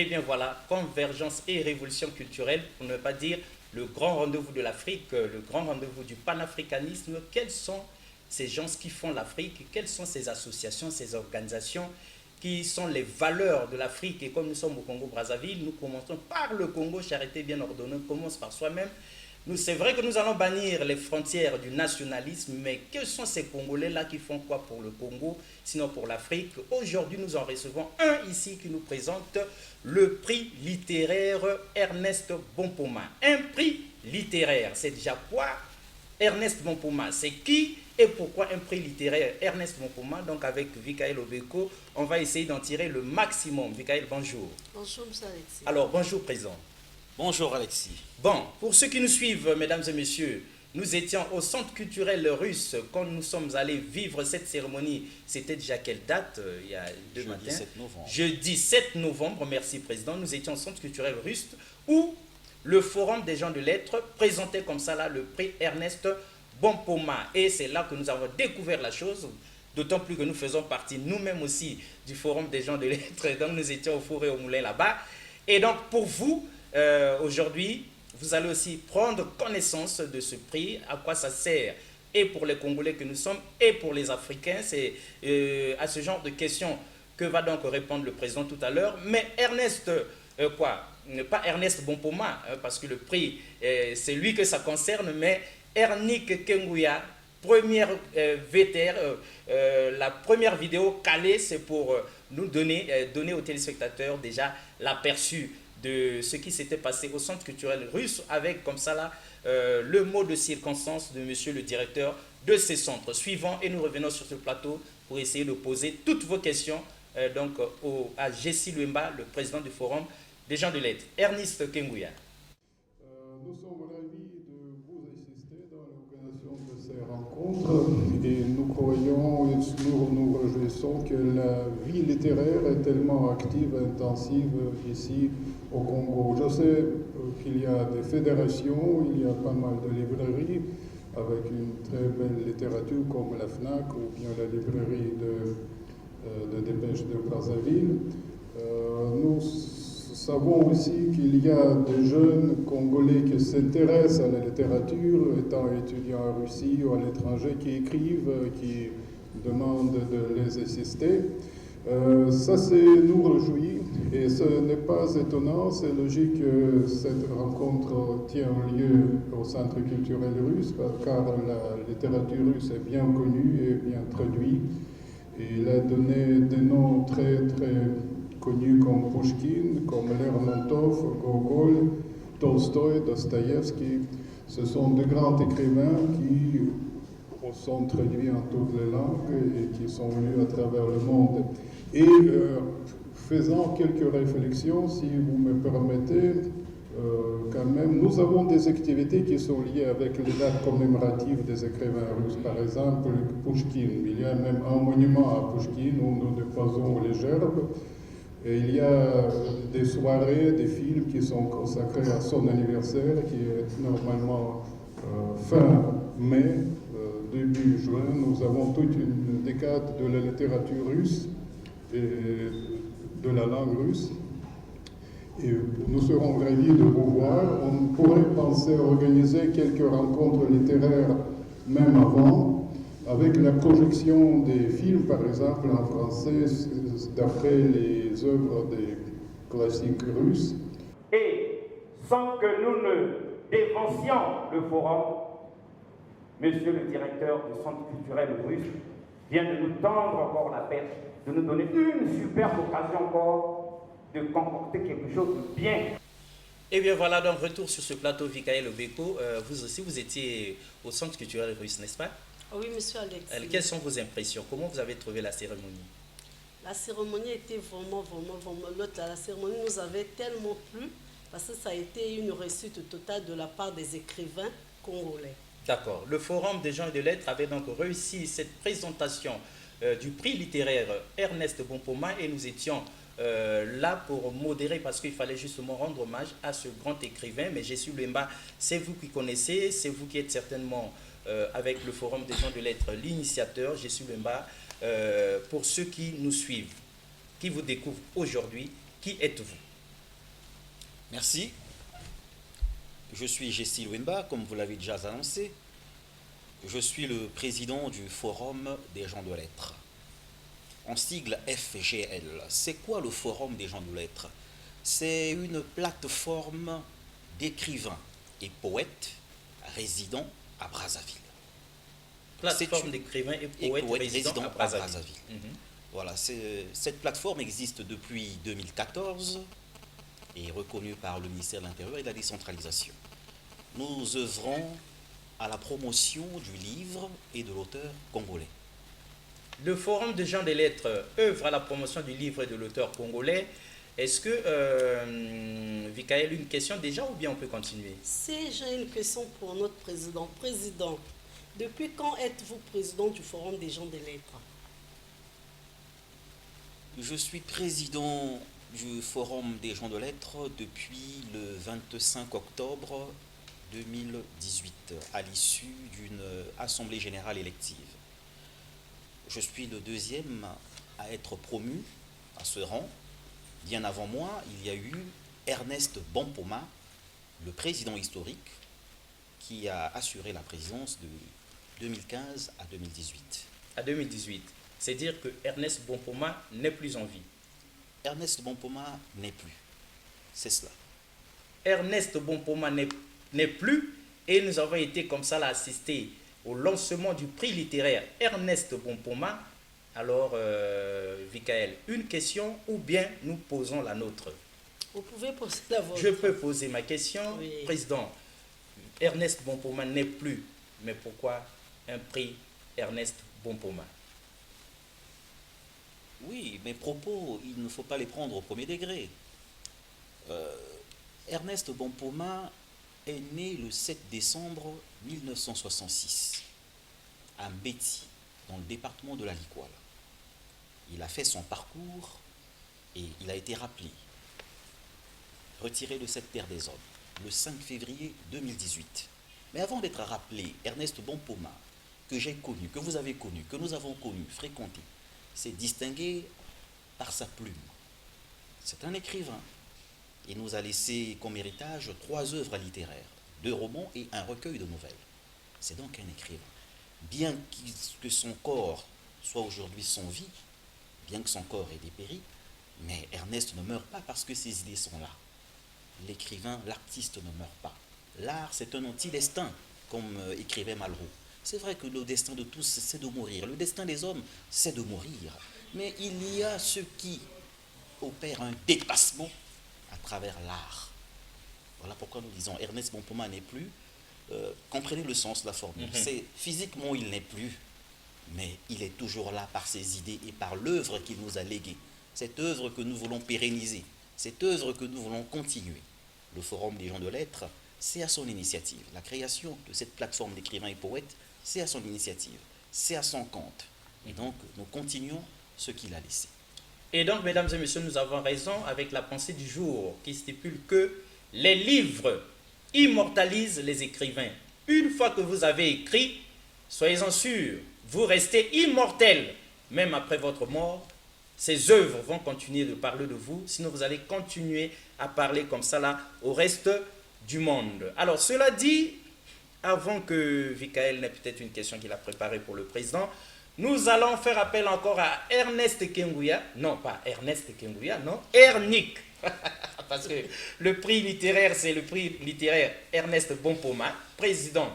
Et bien voilà, convergence et révolution culturelle, pour ne pas dire le grand rendez-vous de l'Afrique, le grand rendez-vous du panafricanisme. Quels sont ces gens qui font l'Afrique? Quelles sont ces associations, ces organisations qui sont les valeurs de l'Afrique? Et comme nous sommes au Congo-Brazzaville, nous commençons par le Congo, charité bien ordonnée, commence par soi-même. C'est vrai que nous allons bannir les frontières du nationalisme, mais que sont ces Congolais-là qui font quoi pour le Congo, sinon pour l'Afrique? Aujourd'hui, nous en recevons un ici qui nous présente le prix littéraire Ernest Bompoma. Un prix littéraire, c'est déjà quoi? Ernest Bompoma, c'est qui et pourquoi un prix littéraire Ernest Bompoma? Donc avec Vikaël Obeko, on va essayer d'en tirer le maximum. Vikaël, bonjour. Bonjour, M. Alexis. Alors, bonjour, président. Bonjour Alexis. Bon, pour ceux qui nous suivent, mesdames et messieurs, nous étions au Centre culturel russe quand nous sommes allés vivre cette cérémonie. C'était déjà quelle date? Il y a deux matins. Jeudi 7 novembre. Jeudi 7 novembre, merci président. Nous étions au Centre culturel russe où le Forum des gens de lettres présentait comme ça là le prix Ernest Bompoma. Et c'est là que nous avons découvert la chose. D'autant plus que nous faisons partie nous-mêmes aussi du Forum des gens de lettres. Donc nous étions au four et au moulin là-bas. Et donc pour vous, aujourd'hui, vous allez aussi prendre connaissance de ce prix, à quoi ça sert, et pour les Congolais que nous sommes, et pour les Africains. C'est à ce genre de questions que va donc répondre le président tout à l'heure. Mais Ernest, pas Ernest Bompoma, parce que le prix, c'est lui que ça concerne, mais Ernik Kenguya, première la première vidéo calée, c'est pour nous donner aux téléspectateurs déjà l'aperçu de ce qui s'était passé au Centre culturel russe avec comme ça là le mot de circonstance de monsieur le directeur de ces centres. Suivant et nous revenons sur ce plateau pour essayer de poser toutes vos questions à Jessie Luemba, le président du Forum des gens de lettres. Ernest Kenguya. Nous sommes ravis de vous assister dans l'organisation de ces rencontres et nous croyons et nous réjouissons que la vie littéraire est tellement active et intensive ici au Congo. Je sais qu'il y a des fédérations, il y a pas mal de librairies avec une très belle littérature comme la FNAC ou bien la librairie de Dépêche de Brazzaville. Nous savons aussi qu'il y a des jeunes Congolais qui s'intéressent à la littérature, étant étudiants en Russie ou à l'étranger, qui écrivent, qui demandent de les assister. Ça, nous réjouit et ce n'est pas étonnant, c'est logique que cette rencontre tient lieu au Centre culturel russe car la littérature russe est bien connue et bien traduite. Et il a donné des noms très très connus comme Pushkin, comme Lermontov, Gogol, Tolstoï, Dostoïevski. Ce sont de grands écrivains qui sont traduits en toutes les langues et qui sont lus à travers le monde. Et faisant quelques réflexions, si vous me permettez, quand même, nous avons des activités qui sont liées avec les dates commémoratives des écrivains russes. Par exemple, Pushkin. Il y a même un monument à Pushkin où nous déposons les gerbes. Et il y a des soirées, des films qui sont consacrés à son anniversaire, qui est normalement fin mai, début juin. Nous avons toute une décade de la littérature russe et de la langue russe. Et nous serons ravis de vous voir. On pourrait penser organiser quelques rencontres littéraires même avant, avec la projection des films, par exemple, en français, d'après les œuvres des classiques russes. Et sans que nous ne dévancions le forum, monsieur le directeur du Centre culturel russe vient de nous tendre encore la perche, de nous donner une superbe occasion encore de concocter quelque chose de bien. Et bien voilà, donc retour sur ce plateau, Vikaël Obeko. Vous aussi, vous étiez au Centre culturel russe, n'est-ce pas? Oui, monsieur Alexis. Quelles sont vos impressions? Comment vous avez trouvé la cérémonie? La cérémonie était vraiment. La cérémonie nous avait tellement plu parce que ça a été une réussite totale de la part des écrivains congolais. D'accord. Le Forum des gens de lettres avait donc réussi cette présentation du prix littéraire Ernest Bompoma et nous étions là pour modérer parce qu'il fallait justement rendre hommage à ce grand écrivain. Mais Jessie Luemba, c'est vous qui connaissez, c'est vous qui êtes certainement avec le Forum des gens de lettres l'initiateur. Jessie Luemba, pour ceux qui nous suivent, qui vous découvrent aujourd'hui, qui êtes-vous? Merci. Je suis Jessie Louimba, comme vous l'avez déjà annoncé. Je suis le président du Forum des gens de lettres. En sigle FGL. C'est quoi le Forum des gens de lettres? C'est une plateforme d'écrivains et poètes résidant à Brazzaville. Plateforme d'écrivains et poètes résidant à Brazzaville. Voilà, cette plateforme existe depuis 2014 et est reconnue par le ministère de l'Intérieur et de la décentralisation. Nous œuvrons à la promotion du livre et de l'auteur congolais. Le Forum des gens des lettres œuvre à la promotion du livre et de l'auteur congolais. Est-ce que, Vikaël, une question déjà ou bien on peut continuer? Si j'ai une question pour notre président. Président, depuis quand êtes-vous président du Forum des gens des lettres? Je suis président du Forum des gens de lettres depuis le 25 octobre 2018, à l'issue d'une assemblée générale élective. Je suis le deuxième à être promu à ce rang. Bien avant moi, il y a eu Ernest Bompoma, le président historique, qui a assuré la présidence de 2015 à 2018. À 2018. C'est dire que Ernest Bompoma n'est plus en vie. Ernest Bompoma n'est plus. C'est cela. Ernest Bompoma n'est plus et nous avons été comme ça là assister au lancement du prix littéraire Ernest Bompoma. Alors, Vikaël, une question ou bien nous posons la nôtre? Vous pouvez poser la vôtre. Je peux poser ma question. Oui. Président, Ernest Bompoma n'est plus. Mais pourquoi un prix Ernest Bompoma? Oui, mes propos, il ne faut pas les prendre au premier degré. Ernest Bompoma est né le 7 décembre 1966 à Mbeti, dans le département de la Likwala. Il a fait son parcours et il a été rappelé, retiré de cette terre des hommes, le 5 février 2018. Mais avant d'être rappelé, Ernest Bompoma, que j'ai connu, que vous avez connu, que nous avons connu, fréquenté, s'est distingué par sa plume. C'est un écrivain. Il nous a laissé comme héritage 3 œuvres littéraires, 2 romans et un recueil de nouvelles. C'est donc un écrivain. Bien que son corps soit aujourd'hui sans vie, bien que son corps ait dépéri, mais Ernest ne meurt pas parce que ses idées sont là. L'écrivain, l'artiste ne meurt pas. L'art, c'est un anti-destin, comme écrivait Malraux. C'est vrai que le destin de tous, c'est de mourir. Le destin des hommes, c'est de mourir. Mais il y a ceux qui opèrent un dépassement à travers l'art. Voilà pourquoi nous disons Ernest Bompoma n'est plus. Comprenez le sens de la formule. C'est physiquement, il n'est plus, mais il est toujours là par ses idées et par l'œuvre qu'il nous a léguée. Cette œuvre que nous voulons pérenniser, cette œuvre que nous voulons continuer. Le Forum des gens de lettres, c'est à son initiative. La création de cette plateforme d'écrivains et poètes, c'est à son initiative, c'est à son compte. Et donc, nous continuons ce qu'il a laissé. Et donc, mesdames et messieurs, nous avons raison avec la pensée du jour qui stipule que les livres immortalisent les écrivains. Une fois que vous avez écrit, soyez-en sûrs, vous restez immortel. Même après votre mort, ces œuvres vont continuer de parler de vous, sinon vous allez continuer à parler comme ça là au reste du monde. Alors, cela dit, avant que Vikaël n'ait peut-être une question qu'il a préparée pour le président, nous allons faire appel encore à Ernest Kengouya. Non, pas Ernest Kengouya, non, Ernick. Parce que le prix littéraire, c'est le prix littéraire Ernest Bompoma, président,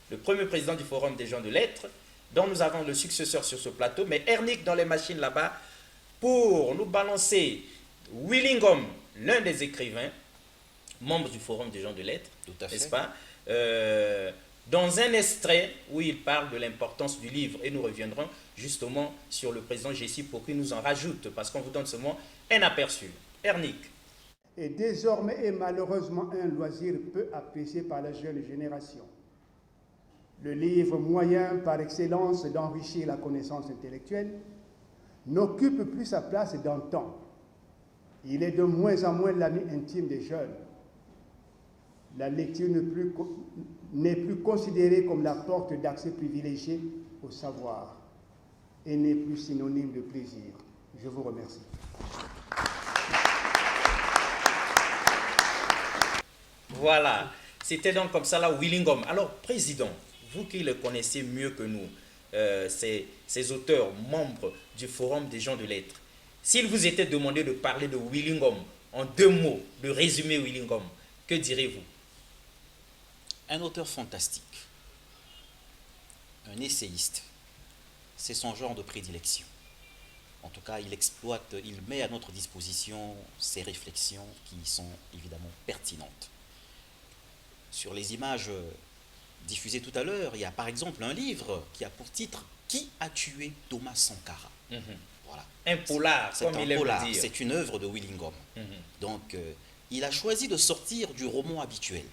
le premier président du Forum des gens de lettres, dont nous avons le successeur sur ce plateau, mais Ernick dans les machines là-bas, pour nous balancer Willingom, l'un des écrivains, membre du Forum des gens de lettres, n'est-ce pas, dans un extrait où il parle de l'importance du livre. Et nous reviendrons justement sur le président Jessie pour qu'il nous en rajoute, parce qu'on vous donne seulement un aperçu. Ernick. Et désormais est malheureusement un loisir peu apprécié par la jeune génération. Le livre, moyen par excellence d'enrichir la connaissance intellectuelle, n'occupe plus sa place d'antan. Il est de moins en moins l'ami intime des jeunes. La lecture n'est plus considérée comme la porte d'accès privilégiée au savoir et n'est plus synonyme de plaisir. Je vous remercie. Voilà, c'était donc comme ça là, Willingham. Alors, président, vous qui le connaissez mieux que nous, ces auteurs, membres du Forum des gens de lettres, s'il vous était demandé de parler de Willingham en 2 mots, de résumer Willingham, que direz-vous? Un auteur fantastique, un essayiste, c'est son genre de prédilection. En tout cas, il met à notre disposition ses réflexions qui sont évidemment pertinentes. Sur les images diffusées tout à l'heure, il y a par exemple un livre qui a pour titre « Qui a tué Thomas Sankara ?» Voilà. Un polar, C'est comme un il aime le polar, dire. c'est une œuvre de Willingham. Donc, il a choisi de sortir du roman habituel.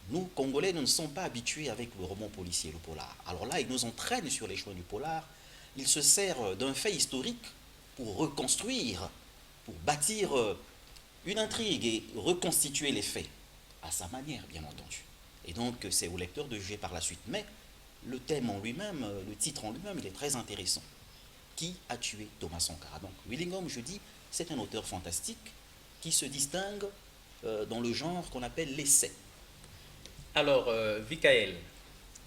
Nous, Congolais, nous ne sommes pas habitués avec le roman policier, le polar. Alors là, il nous entraîne sur les chemins du polar. Il se sert d'un fait historique pour reconstruire, pour bâtir une intrigue et reconstituer les faits, à sa manière, bien entendu. Et donc, c'est au lecteur de juger par la suite. Mais le thème en lui-même, le titre en lui-même, il est très intéressant. Qui a tué Thomas Sankara? Donc, Willingham, je dis, c'est un auteur fantastique qui se distingue dans le genre qu'on appelle l'essai. Alors, Vikaël,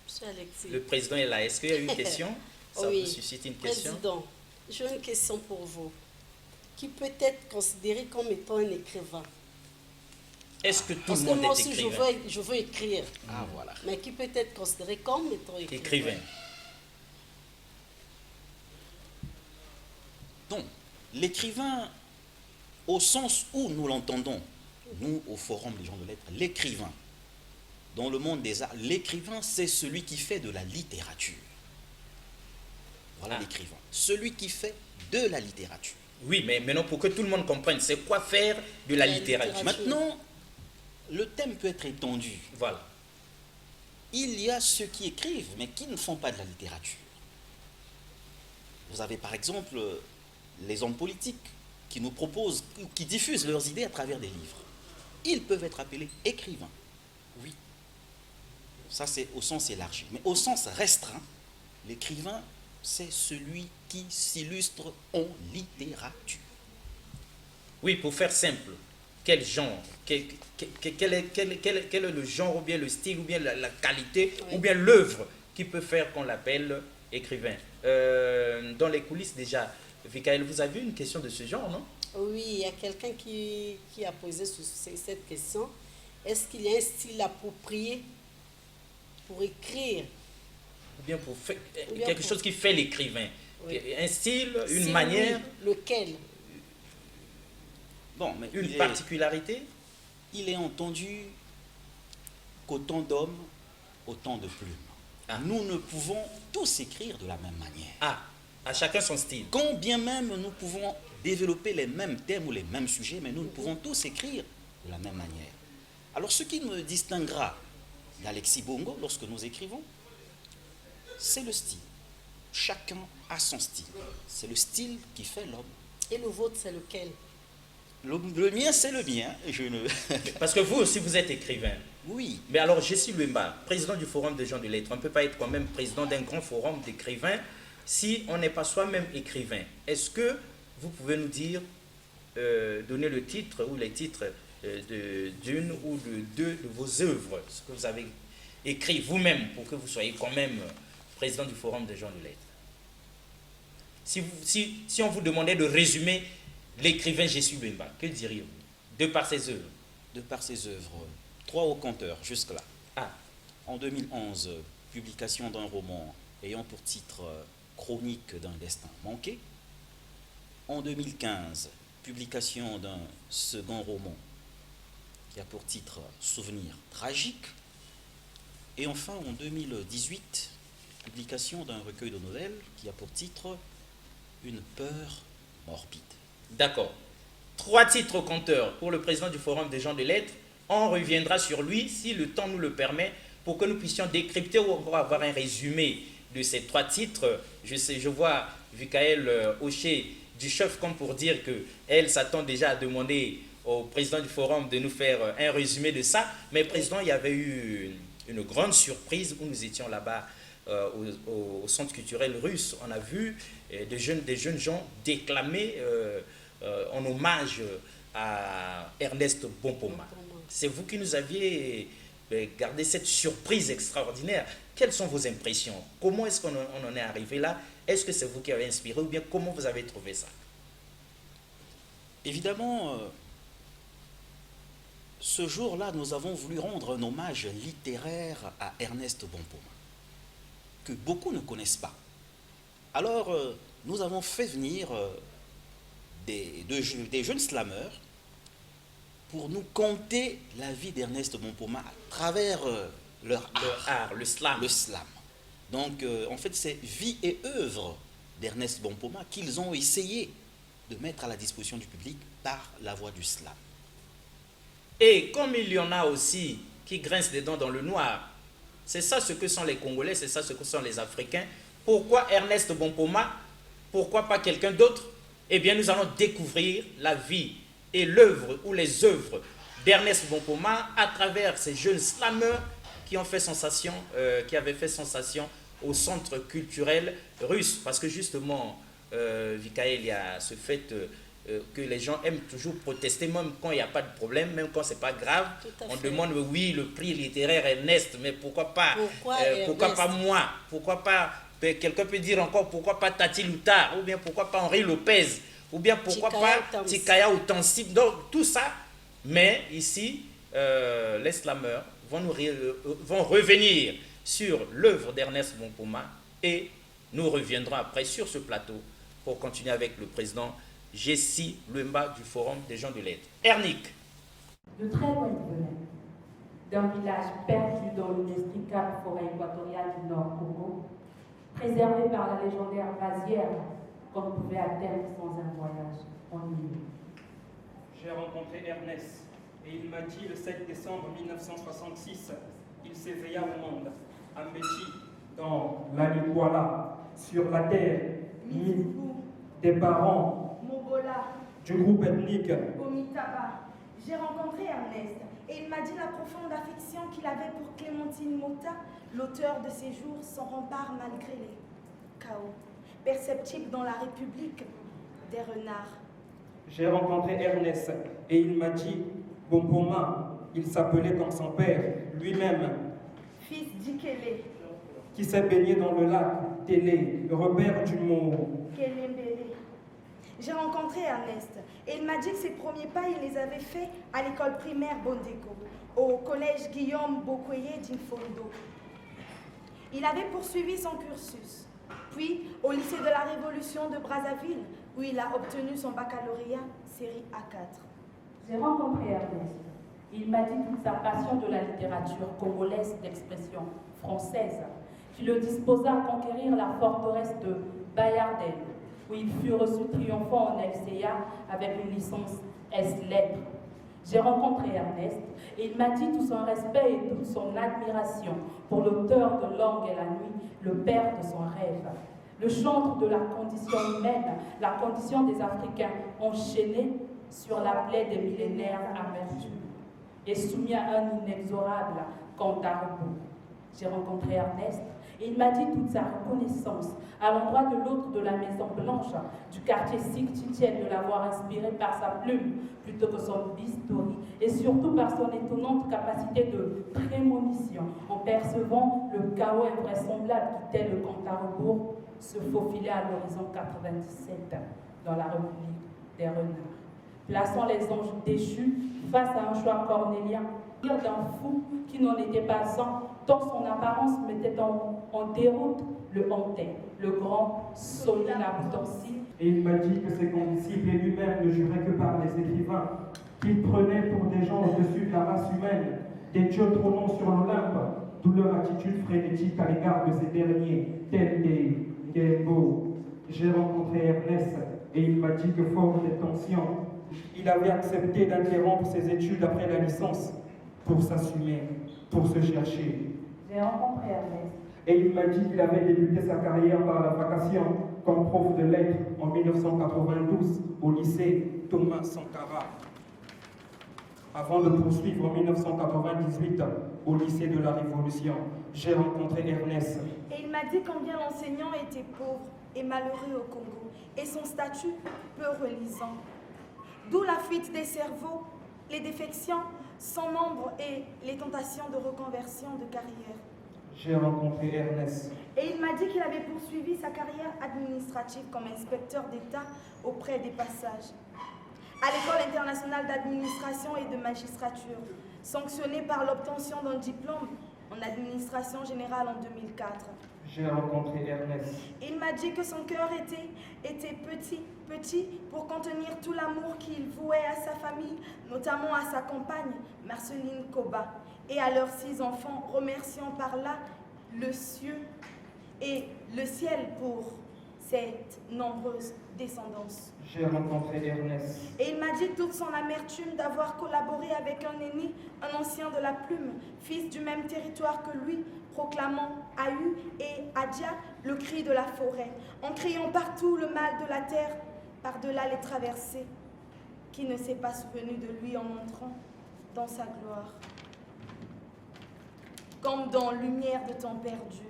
Monsieur Alexis. le président est là. Est-ce qu'il y a une question? Ça Oui. vous suscite une question? Président, j'ai une question pour vous. Qui peut être considéré comme étant un écrivain? Est-ce que tout Parce le que monde moi est aussi, écrivain? je veux écrire. Ah, voilà. Mais qui peut être considéré comme étant écrivain? Écrivain. Donc, l'écrivain, au sens où nous l'entendons, nous, au Forum des gens de lettres, l'écrivain, dans le monde des arts, l'écrivain, c'est celui qui fait de la littérature. Voilà l'écrivain. Celui qui fait de la littérature. Oui, mais maintenant, pour que tout le monde comprenne, c'est quoi faire de la La littérature? littérature. Maintenant, le thème peut être étendu. Voilà. Il y a ceux qui écrivent, mais qui ne font pas de la littérature. Vous avez par exemple les hommes politiques qui nous proposent, qui diffusent leurs idées à travers des livres. Ils peuvent être appelés écrivains. Oui. Ça, c'est au sens élargi. Mais au sens restreint, l'écrivain, c'est celui qui s'illustre en littérature. Oui, pour faire simple, quel genre, quel est le genre, ou bien le style, ou bien la qualité, Oui. ou bien l'œuvre qui peut faire qu'on l'appelle écrivain? Dans les coulisses déjà, Vikaël, vous avez une question de ce genre, non? Oui, il y a quelqu'un qui a posé cette question. Est-ce qu'il y a un style approprié pour écrire? Ou bien pour faire Ou bien quelque pour- chose qui fait l'écrivain? Oui. Un style, une Si manière, oui, lequel? Bon, mais une particularité? il est entendu qu'autant d'hommes, autant de plumes. Ah. Nous ne pouvons tous écrire de la même manière. Ah, à chacun son style. Quand bien même nous pouvons développer les mêmes thèmes ou les mêmes sujets, mais nous ne pouvons tous écrire de la même manière. Alors ce qui me distinguera d'Alexis Bongo lorsque nous écrivons, c'est le style. Chacun a son style. C'est le style qui fait l'homme. Et le vôtre, c'est lequel? Le mien, c'est le mien. Je ne... Parce que vous aussi, vous êtes écrivain. Oui, Mais alors, Jessie Louemba, président du Forum des gens de lettres, on ne peut pas être quand même président d'un grand forum d'écrivains si on n'est pas soi-même écrivain. Est-ce que vous pouvez nous dire, donner le titre ou les titres d'une ou de deux de vos œuvres, ce que vous avez écrit vous-même pour que vous soyez quand même président du Forum des gens de lettres? Si on vous demandait de résumer l'écrivain Jessie Louemba, que diriez-vous de par ses œuvres? de par ses œuvres, 3 hauts compteurs jusque-là. Ah, En 2011, publication d'un roman ayant pour titre Chronique d'un destin manqué. En 2015, publication d'un second roman qui a pour titre Souvenir tragique. Et enfin, en 2018, publication d'un recueil de nouvelles qui a pour titre Une peur morbide. d'accord. 3 titres au compteur pour le président du Forum des gens de lettres. On reviendra sur lui si le temps nous le permet pour que nous puissions décrypter ou encore avoir un résumé de ces 3 titres. Je vois Vikaël hocher du chef comme pour dire qu'elle s'attend déjà à demander au président du Forum de nous faire un résumé de ça. Mais président, il y avait eu une grande surprise où nous étions là-bas au centre culturel russe. On a vu des jeunes gens déclamer en hommage à Ernest Bompoma. C'est vous qui nous aviez gardé cette surprise extraordinaire. Quelles sont vos impressions? Comment est-ce qu'on en est arrivé là? Est-ce que c'est vous qui avez inspiré ou bien comment vous avez trouvé ça? Évidemment, ce jour-là, nous avons voulu rendre un hommage littéraire à Ernest Bonpoma, que beaucoup ne connaissent pas. Alors, nous avons fait venir des jeunes slameurs pour nous conter la vie d'Ernest Bonpoma à travers leur art, le slam. Le slam. Donc, en fait, c'est vie et œuvre d'Ernest Bonpoma qu'ils ont essayé de mettre à la disposition du public par la voie du slam. Et comme il y en a aussi qui grincent des dents dans le noir, c'est ça ce que sont les Congolais, c'est ça ce que sont les Africains. Pourquoi Ernest Bonpoma? Pourquoi pas quelqu'un d'autre? Eh bien, nous allons découvrir la vie et l'œuvre ou les œuvres d'Ernest Bonpoma à travers ces jeunes slameurs qui ont fait sensation, qui avaient fait sensation au centre culturel russe. Parce que justement, Vikaël, il y a ce fait que les gens aiment toujours protester, même quand il n'y a pas de problème, même quand ce n'est pas grave. On demande, oui, le prix littéraire Ernest, mais pourquoi pas, pourquoi pas moi? Pourquoi pas, quelqu'un peut dire encore, pourquoi pas Tati Louta? Ou bien pourquoi pas Henri Lopez? Ou bien pourquoi pas Tikaya ou Tansib? Donc tout ça, mais ici, les slameurs vont revenir sur l'œuvre d'Ernest Bonpoma et nous reviendrons après sur ce plateau pour continuer avec le président Jessie Lemba du Forum des gens de lettres. Ernick. De très loin, il venait d'un village perdu dans l'inextricable forêt équatoriale du Nord Congo, préservé par la légendaire vasière qu'on ne pouvait atteindre sans un voyage ennuyeux. J'ai rencontré Ernest et il m'a dit le 7 décembre 1966, il s'éveilla au monde, à Mbéchi, dans la Liguala, sur la terre, des parents du groupe ethnique Komitaba. J'ai rencontré Ernest et il m'a dit la profonde affection qu'il avait pour Clémentine Mota, l'auteur de ses jours sans rempart malgré les chaos, perceptibles dans la République des renards. J'ai rencontré Ernest et il m'a dit Bonpoma, il s'appelait comme son père, lui-même, fils d'Ikele, qui s'est baigné dans le lac Télé, le repère du mot Kelembele. J'ai rencontré Ernest et il m'a dit que ses premiers pas, il les avait faits à l'école primaire Bondeko, au collège Guillaume Bokoye d'Infondo. Il avait poursuivi son cursus, puis au lycée de la Révolution de Brazzaville, où il a obtenu son baccalauréat série A4. J'ai rencontré Ernest. Il m'a dit toute sa passion de la littérature congolaise d'expression française, qui le disposa à conquérir la forteresse de Bayardel, où il fut reçu triomphant en LCA avec une licence S-Lettres. J'ai rencontré Ernest et il m'a dit tout son respect et toute son admiration pour l'auteur de Langue et la nuit, le père de son rêve, le chantre de la condition humaine, la condition des Africains enchaînés sur la plaie des millénaires amertumes et soumis à un inexorable compte à rebours. J'ai rencontré Ernest et il m'a dit toute sa reconnaissance à l'endroit de l'autre de la Maison Blanche, du quartier Sikh-Tchitchen, de l'avoir inspiré par sa plume plutôt que son bistouri, et surtout par son étonnante capacité de prémonition, en percevant le chaos invraisemblable qui, tel le compte à rebours, se faufilait à l'horizon 97 dans la République des renards, plaçant les anges déchus face à un choix cornélien d'un fou qui n'en était pas un, tant son apparence mettait en déroute le hantait, le grand Soni Naboutansi. Et il m'a dit que ses condisciples et lui-même ne juraient que par les écrivains, qu'il prenait pour des gens au-dessus de la race humaine, des dieux trônant sur l'Olympe, d'où leur attitude frénétique à l'égard de ces derniers, tels des Gembo. J'ai rencontré Ernest et il m'a dit que fort des tensions, il avait accepté d'interrompre ses études après la licence pour s'assumer, pour se chercher. J'ai rencontré Ernest. Et il m'a dit qu'il avait débuté sa carrière par la vacation comme prof de lettres en 1992 au lycée Thomas Sankara, avant de poursuivre en 1998 au lycée de la Révolution. J'ai rencontré Ernest. Et il m'a dit combien l'enseignant était pauvre et malheureux au Congo, et son statut peu reluisant. D'où la fuite des cerveaux, les défections, son nombre et les tentations de reconversion de carrière. J'ai rencontré Ernest. Et il m'a dit qu'il avait poursuivi sa carrière administrative comme inspecteur d'État auprès des passages à l'École internationale d'administration et de magistrature, sanctionné par l'obtention d'un diplôme en administration générale en 2004. J'ai rencontré Ernest. Il m'a dit que son cœur était petit pour contenir tout l'amour qu'il vouait à sa famille, notamment à sa compagne, Marceline Koba, et à leurs 6 enfants, remerciant par là le ciel et le ciel pour cette nombreuse descendance. J'ai rencontré Ernest. Et il m'a dit toute son amertume d'avoir collaboré avec un aîné, un ancien de la plume, fils du même territoire que lui, proclamant Ahu et Adia le cri de la forêt, en criant partout le mal de la terre, par-delà les traversées, qui ne s'est pas souvenu de lui en entrant dans sa gloire. Comme dans lumière de temps perdu.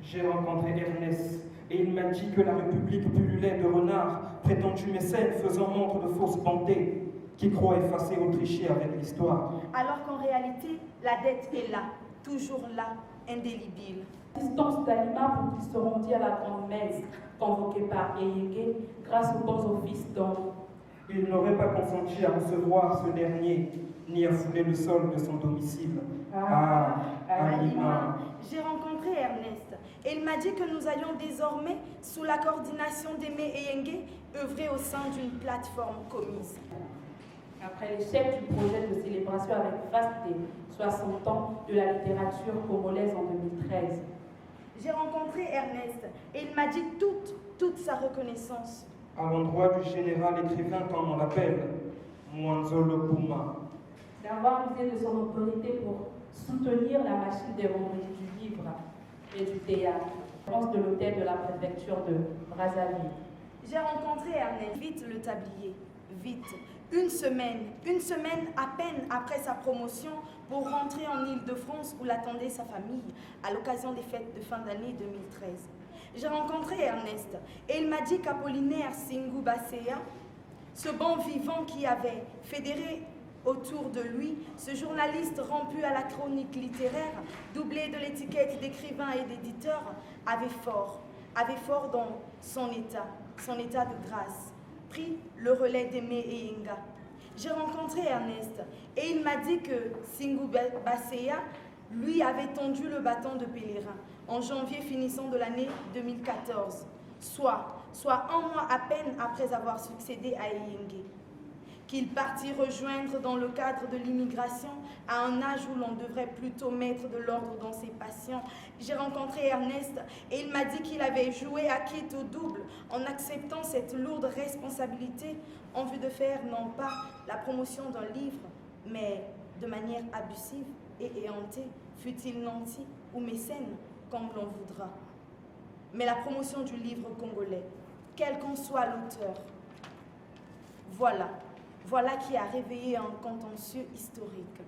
J'ai rencontré Ernest et il m'a dit que la République pullulait de renards, prétendus mécènes faisant montre de fausses bontés, qui croient effacer ou tricher avec l'histoire. Alors qu'en réalité, la dette est là, toujours là, indélébile. L'assistance d'Alima pour qu'ils se rendit à la grande messe convoquée par Eyenge grâce aux bons offices d'homme. Il n'aurait pas consenti à recevoir ce dernier, ni à fouler le sol de son domicile. Alima. J'ai rencontré Ernest et il m'a dit que nous allions désormais, sous la coordination d'Aimé Eyenge, œuvrer au sein d'une plateforme commise. Après l'échec du projet de célébration avec grâce des 60 ans de la littérature congolaise en 2013. J'ai rencontré Ernest et il m'a dit toute sa reconnaissance. À l'endroit du général écrivain, comme on l'appelle, Mwanzolo Puma. D'avoir usé de son autorité pour soutenir la machine des vendredis du livre et du théâtre, de l'hôtel de la préfecture de Brazzaville. J'ai rencontré Ernest, vite le tablier, vite. Une semaine à peine après sa promotion pour rentrer en Île-de-France où l'attendait sa famille à l'occasion des fêtes de fin d'année 2013. J'ai rencontré Ernest et il m'a dit qu'Apollinaire Singou Basséa, ce bon vivant qui avait fédéré autour de lui, ce journaliste rompu à la chronique littéraire, doublé de l'étiquette d'écrivain et d'éditeur, avait fort dans son état de grâce, pris le relais d'Aimé Eyenge. J'ai rencontré Ernest et il m'a dit que Singou Basséa lui avait tendu le bâton de pèlerin en janvier finissant de l'année 2014, soit un mois à peine après avoir succédé à Eyenge, qu'il partit rejoindre dans le cadre de l'immigration à un âge où l'on devrait plutôt mettre de l'ordre dans ses passions. J'ai rencontré Ernest et il m'a dit qu'il avait joué à quitte au double en acceptant cette lourde responsabilité en vue de faire non pas la promotion d'un livre, mais de manière abusive et éhontée, fût-il nanti ou mécène, comme l'on voudra. Mais la promotion du livre congolais, quel qu'en soit l'auteur, voilà qui a réveillé un contentieux historique.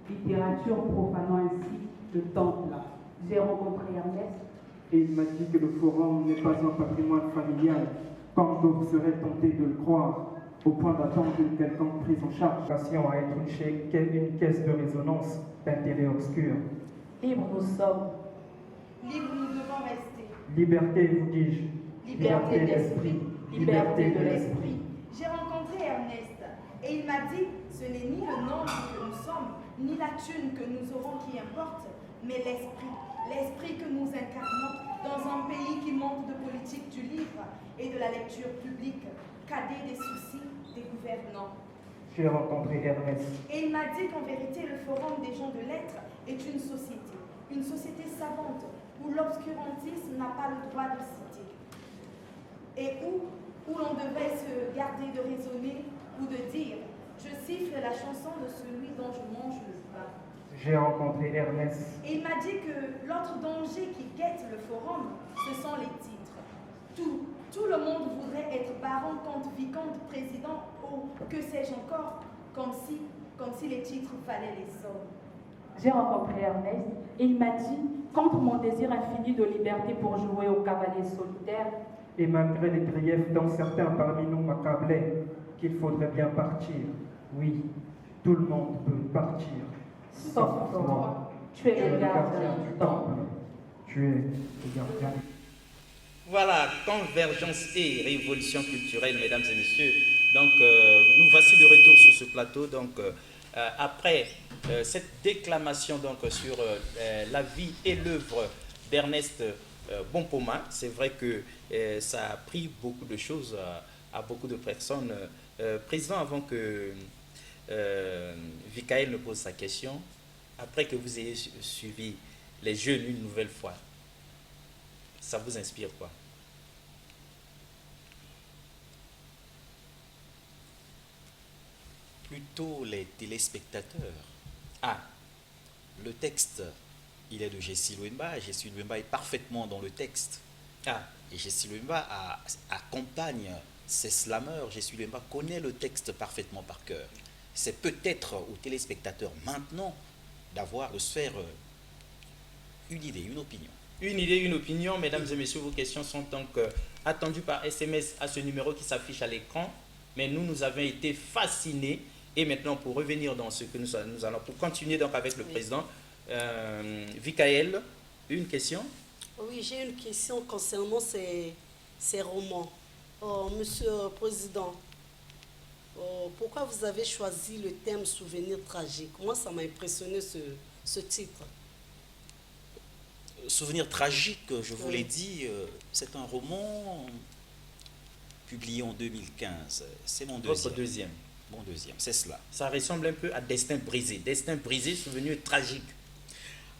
Littérature profanant ainsi le temple. J'ai rencontré Ernest. Et il m'a dit que le forum n'est pas un patrimoine familial, comme d'autres seraient tentés de le croire, au point d'attendre une quelconque prise en charge. Vocation à être une caisse de résonance d'intérêt obscur. Libres nous sommes. Libres nous devons rester. Liberté, vous dis-je. Liberté d'esprit. Liberté de l'esprit. J'ai rencontré Ernest et il m'a dit ce n'est ni le nombre que nous sommes, ni la thune que nous aurons qui importe, mais l'esprit que nous incarnons dans un pays qui manque de politique du livre et de la lecture publique, cadet des soucis des gouvernants. J'ai rencontré Ernest. Et il m'a dit qu'en vérité, le Forum des gens de lettres est une société savante, où l'obscurantisme n'a pas le droit de citer, et où l'on devait se garder de raisonner ou de dire « Je siffle la chanson de celui dont je mange le pain ». J'ai rencontré Ernest. Et il m'a dit que l'autre danger qui guette le forum, ce sont les titres. Tout le monde voudrait être baron, comte, vicomte, président, ou que sais-je encore, comme si les titres valaient les sommes. J'ai rencontré Ernest et il m'a dit, contre mon désir infini de liberté pour jouer au cavalier solitaire, et malgré les griefs dont certains parmi nous m'accablaient, qu'il faudrait bien partir. Oui, tout le monde peut partir. Sauf toi, tu es le gardien du temple. Tu es le gardien. Voilà, convergence et révolution culturelle, mesdames et messieurs. Donc, nous voici de retour sur ce plateau. Donc, après cette déclamation donc, sur la vie et l'œuvre d'Ernest Bonpoma, c'est vrai que ça a pris beaucoup de choses à beaucoup de personnes. Président, avant que Vikaël ne pose sa question, après que vous ayez suivi les jeunes une nouvelle fois, ça vous inspire quoi? Plutôt les téléspectateurs. Ah, Le texte, il est de Jessie Louemba. Jessie Louemba est parfaitement dans le texte. ah, Et Jessie Louemba accompagne ces slameurs. Jessie Louemba connaît le texte parfaitement par cœur. C'est peut-être aux téléspectateurs maintenant de se faire une idée, une opinion. une idée, une opinion. Mesdames et messieurs, vos questions sont donc attendues par SMS à ce numéro qui s'affiche à l'écran. Mais nous avons été fascinés. Et maintenant, pour revenir dans ce que nous allons, pour continuer donc avec le président, Vikaël, une question? Oui, j'ai une question concernant ces romans. Monsieur le Président, pourquoi vous avez choisi le thème souvenir tragique? Moi, ça m'a impressionné ce titre. Souvenir tragique, je vous Oui. l'ai dit, c'est un roman publié en 2015. C'est mon Votre deuxième. deuxième. Mon deuxième, c'est cela. Ça ressemble un peu à Destin brisé. Destin brisé, souvenir tragique.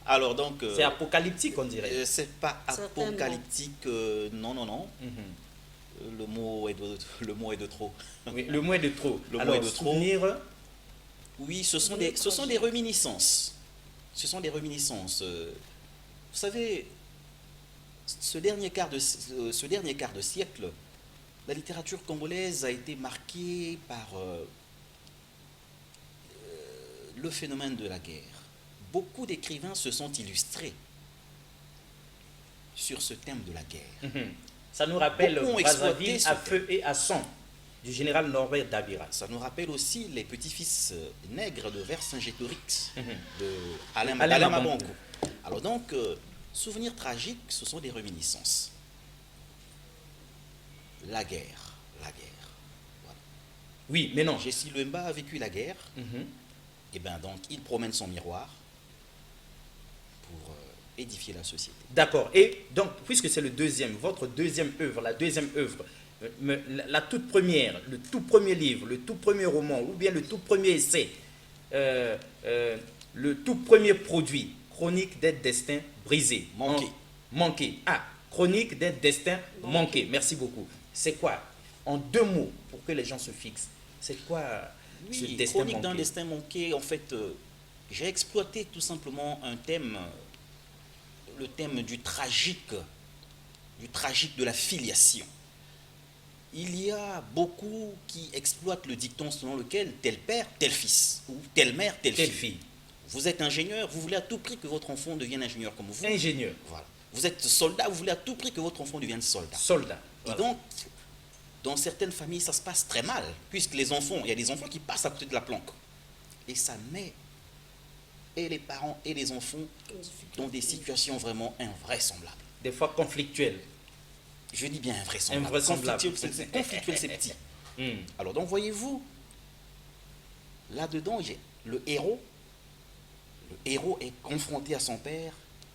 Alors donc, C'est apocalyptique, on dirait. c'est pas Certainement. apocalyptique, non. Mhm. Le mot est de trop. Oui, le mot est de trop. Le mot Alors, est de trop. souvenir, Oui, ce sont Tragique. des réminiscences. Ce sont des réminiscences. Vous savez, ce dernier quart de siècle, la littérature congolaise a été marquée par le phénomène de la guerre. Beaucoup d'écrivains se sont illustrés sur ce thème de la guerre. ça nous rappelle Beaucoup ont exploité Brazzaville ce à feu et à sang du général Norbert Dabira. Ça nous rappelle aussi les petits-fils nègres de Vercingétorix, Mhm. de Alain Alain Mabankou. Alors donc, souvenirs tragiques, ce sont des réminiscences. La guerre. Voilà. Oui, mais non. Jessie Louemba a vécu la guerre, Mhm. et bien donc il promène son miroir pour édifier la société. D'accord. Et donc, puisque c'est votre deuxième œuvre, la deuxième œuvre, la toute première, le tout premier livre, le tout premier roman, ou bien le tout premier essai, le tout premier produit, Chronique d'un destin brisé. Manqué. Manqué. Ah, Chronique d'un destin manqué. Merci beaucoup. C'est quoi? En 2 mots, pour que les gens se fixent, c'est quoi ce Oui, destin Chronique d'un manqué? destin manqué, en fait, j'ai exploité tout simplement un thème, le thème du tragique de la filiation. Il y a beaucoup qui exploitent le dicton selon lequel tel père, tel fils, ou telle mère, telle Telle fille. fille. Vous êtes ingénieur, vous voulez à tout prix que votre enfant devienne ingénieur comme vous. Ingénieur. Voilà. Vous êtes soldat, vous voulez à tout prix que votre enfant devienne soldat. Soldat. Et Voilà. donc, dans certaines familles, ça se passe très mal, puisque les enfants, il y a des enfants qui passent à côté de la planque. Et ça met et les parents et les enfants dans des situations vraiment invraisemblables. Des fois conflictuel. Je dis bien invraisemblable. Invraisemblable. Conflictuel, c'est petit. Hmm. Alors donc, voyez-vous, là-dedans, le héros est confronté à son père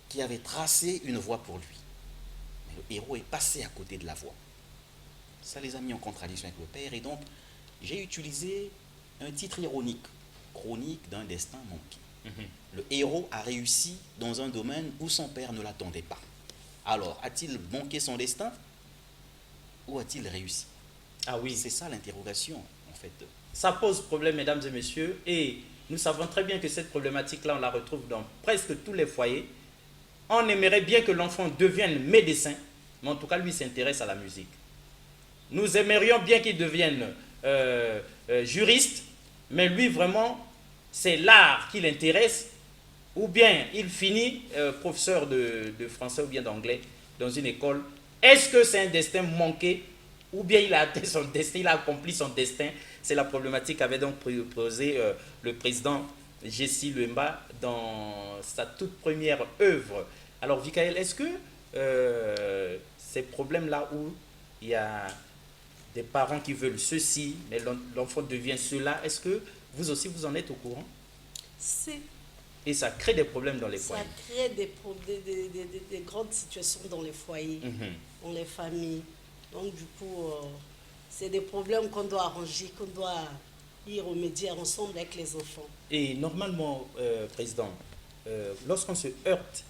qui avait tracé une voie pour lui. Mais le héros est passé à côté de la voie. Ça les a mis en contradiction avec le père. Et donc, j'ai utilisé un titre ironique, Chronique d'un destin manqué. Le héros a réussi dans un domaine où son père ne l'attendait pas. Alors, a-t-il manqué son destin ou a-t-il réussi? Ah oui. C'est ça l'interrogation, en fait. Ça pose problème, mesdames et messieurs, et nous savons très bien que cette problématique-là, on la retrouve dans presque tous les foyers. On aimerait bien que l'enfant devienne médecin, mais en tout cas, lui s'intéresse à la musique. Nous aimerions bien qu'il devienne juriste, mais lui, vraiment, c'est l'art qui l'intéresse, ou bien il finit professeur de français ou bien d'anglais dans une école. Est-ce que c'est un destin manqué ou bien il a atteint son destin, il a accompli son destin. C'est la problématique qu'avait donc posé le président Jessie Lemba dans sa toute première œuvre. Alors, Vikaël, est-ce que ces problèmes-là où il y a des parents qui veulent ceci, mais l'enfant devient cela, est-ce que vous aussi vous en êtes au courant? Si. Et ça crée des problèmes dans les foyers. Ça crée des grandes situations dans les foyers, dans les familles. Donc du coup, c'est des problèmes qu'on doit arranger, qu'on doit y remédier ensemble avec les enfants. Et normalement, Président, lorsqu'on se heurte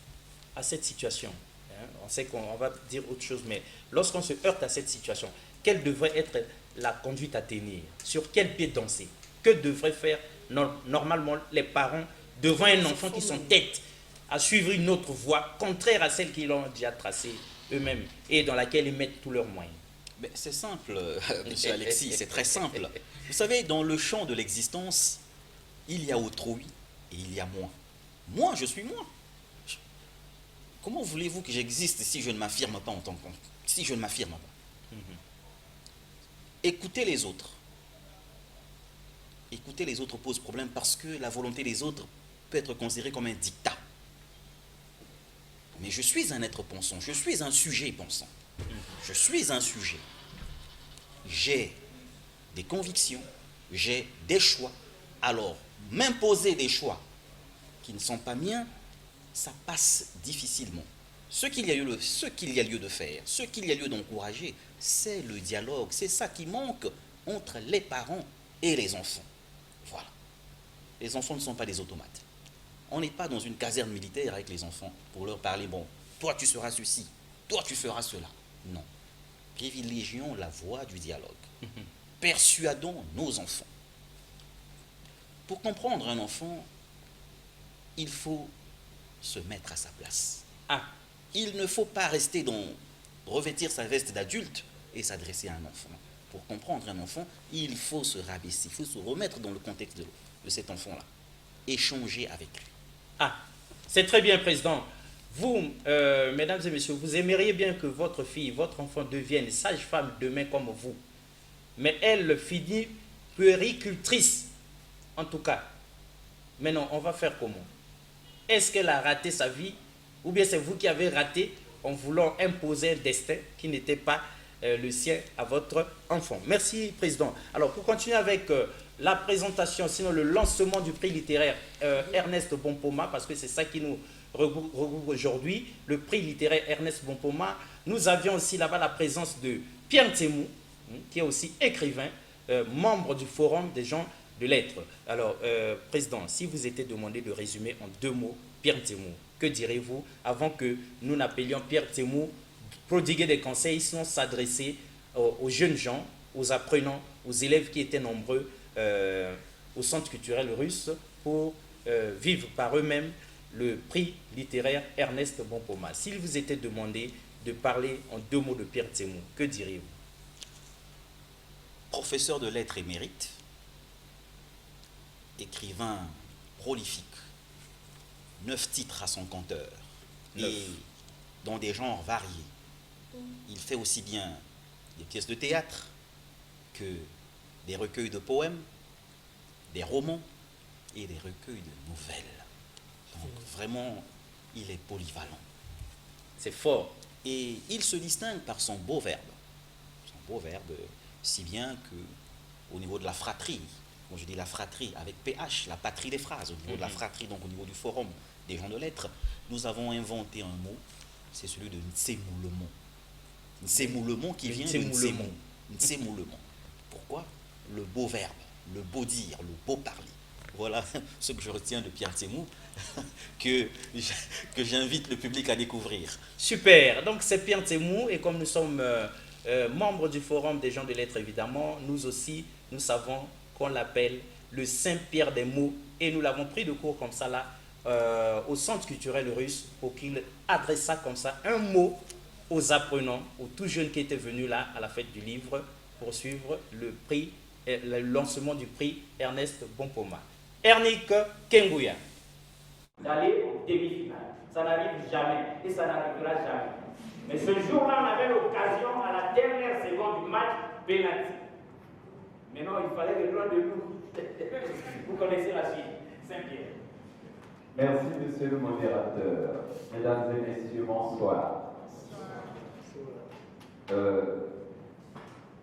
à cette situation, hein, on sait qu'on va dire autre chose, mais lorsqu'on se heurte à cette situation, quelle devrait être la conduite à tenir? Sur quel pied danser? Que devraient faire normalement les parents devant un enfant qui s'entête à suivre une autre voie contraire à celle qu'ils ont déjà tracée eux-mêmes et dans laquelle ils mettent tous leurs moyens? Mais c'est simple, monsieur Alexis, c'est très simple. Vous savez, dans le champ de l'existence, il y a autrui et il y a moi. Moi, je suis moi. Comment voulez-vous que j'existe si je ne m'affirme pas en tant que... Si je ne m'affirme pas. Écoutez les autres. Écouter les autres pose problème parce que la volonté des autres peut être considérée comme un dictat. Mais je suis un être pensant, je suis un sujet pensant. Je suis un sujet. J'ai des convictions, j'ai des choix. Alors, m'imposer des choix qui ne sont pas miens, ça passe difficilement. Ce qu'il y a lieu de faire, ce qu'il y a lieu d'encourager, c'est le dialogue. C'est ça qui manque entre les parents et les enfants. Voilà. Les enfants ne sont pas des automates. On n'est pas dans une caserne militaire avec les enfants pour leur parler, bon, toi tu seras ceci, toi tu feras cela. Non. Privilégions la voie du dialogue. Persuadons nos enfants. Pour comprendre un enfant, il faut se mettre à sa place. Il ne faut pas rester revêtir sa veste d'adulte et s'adresser à un enfant. Pour comprendre un enfant, il faut se rabaisser, il faut se remettre dans le contexte de cet enfant-là. Échanger avec lui. C'est très bien, Président. Vous, mesdames et messieurs, vous aimeriez bien que votre fille, votre enfant devienne sage-femme demain comme vous. Mais elle finit puéricultrice, en tout cas. Mais non, on va faire comment? Est-ce qu'elle a raté sa vie? Ou bien c'est vous qui avez raté en voulant imposer un destin qui n'était pas le sien à votre enfant? Merci, Président. Alors, pour continuer avec la présentation, sinon le lancement du prix littéraire Ernest Bompoma, parce que c'est ça qui nous regroupe aujourd'hui, le prix littéraire Ernest Bompoma. Nous avions aussi là-bas la présence de Pierre Tsemou, qui est aussi écrivain, membre du Forum des gens de lettres. Alors, Président, si vous étiez demandé de résumer en 2 mots Pierre Tsemou, que direz-vous avant que nous n'appelions Pierre Tsemou prodiguer des conseils, sinon s'adresser aux jeunes gens, aux apprenants, aux élèves qui étaient nombreux au Centre culturel russe pour vivre par eux-mêmes le prix littéraire Ernest Bompoma. S'il vous était demandé de parler en 2 mots de Pierre Tsemou, que diriez-vous? Professeur de lettres émérite, écrivain prolifique, 9 titres à son compteur, et dans des genres variés. Il fait aussi bien des pièces de théâtre que des recueils de poèmes, des romans et des recueils de nouvelles. Donc vraiment, il est polyvalent. C'est fort. Et il se distingue par son beau verbe. Son beau verbe, si bien que au niveau de la fratrie, quand je dis la fratrie avec PH, la patrie des phrases, au niveau de la fratrie, donc au niveau du forum des gens de lettres, nous avons inventé un mot, c'est celui de Ntsemoulemon. Ntsemoulemon qui vient de Ntsemou. Ntsemoulemon. Pourquoi? Le beau verbe, le beau dire, le beau parler. Voilà ce que je retiens de Pierre Tsemou, que j'invite le public à découvrir. Super, donc c'est Pierre Tsemou, et comme nous sommes membres du Forum des gens de lettres, évidemment, nous aussi, nous savons qu'on l'appelle le Saint-Pierre des mots, et nous l'avons pris de court comme ça là, au Centre culturel russe, pour qu'il adressât comme ça un mot aux apprenants, aux tout jeunes qui étaient venus là à la fête du livre pour suivre le lancement du prix Ernest Bompoma. Ernik Kenguya. D'aller aux demi-finales. Ça n'arrive jamais et ça n'arrivera jamais. Mais ce jour-là, on avait l'occasion à la dernière seconde du match, penalty. Maintenant, il fallait le droit de nous. Vous connaissez la suite. Saint-Pierre. Merci, monsieur le modérateur. Mesdames et messieurs, bonsoir.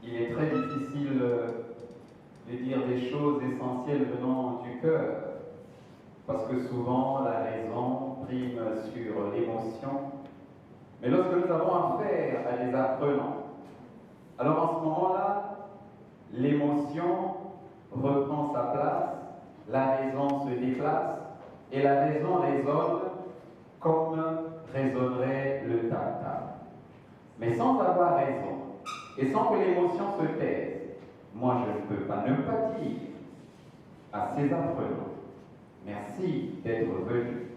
Il est très difficile de dire des choses essentielles venant du cœur, parce que souvent la raison prime sur l'émotion. Mais lorsque nous avons affaire à des apprenants, alors en ce moment-là, l'émotion reprend sa place, la raison se déplace, et la raison résonne comme résonnerait le tam-tam. Mais sans avoir raison, et sans que l'émotion se taise, moi je ne peux pas ne pas dire à ces apprenants, merci d'être venus,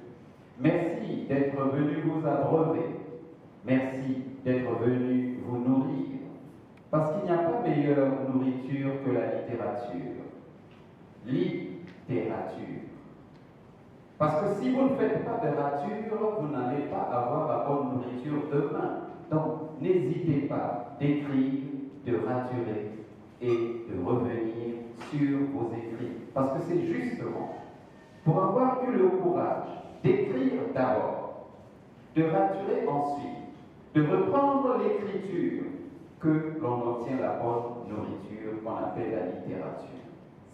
merci d'être venus vous abreuver, merci d'être venus vous nourrir, parce qu'il n'y a pas meilleure nourriture que la littérature. Littérature. Parce que si vous ne faites pas de rature, vous n'allez pas avoir la bonne nourriture demain. Donc, n'hésitez pas d'écrire, de raturer et de revenir sur vos écrits. Parce que c'est justement pour avoir eu le courage d'écrire d'abord, de raturer ensuite, de reprendre l'écriture, que l'on obtient la bonne nourriture qu'on appelle la littérature.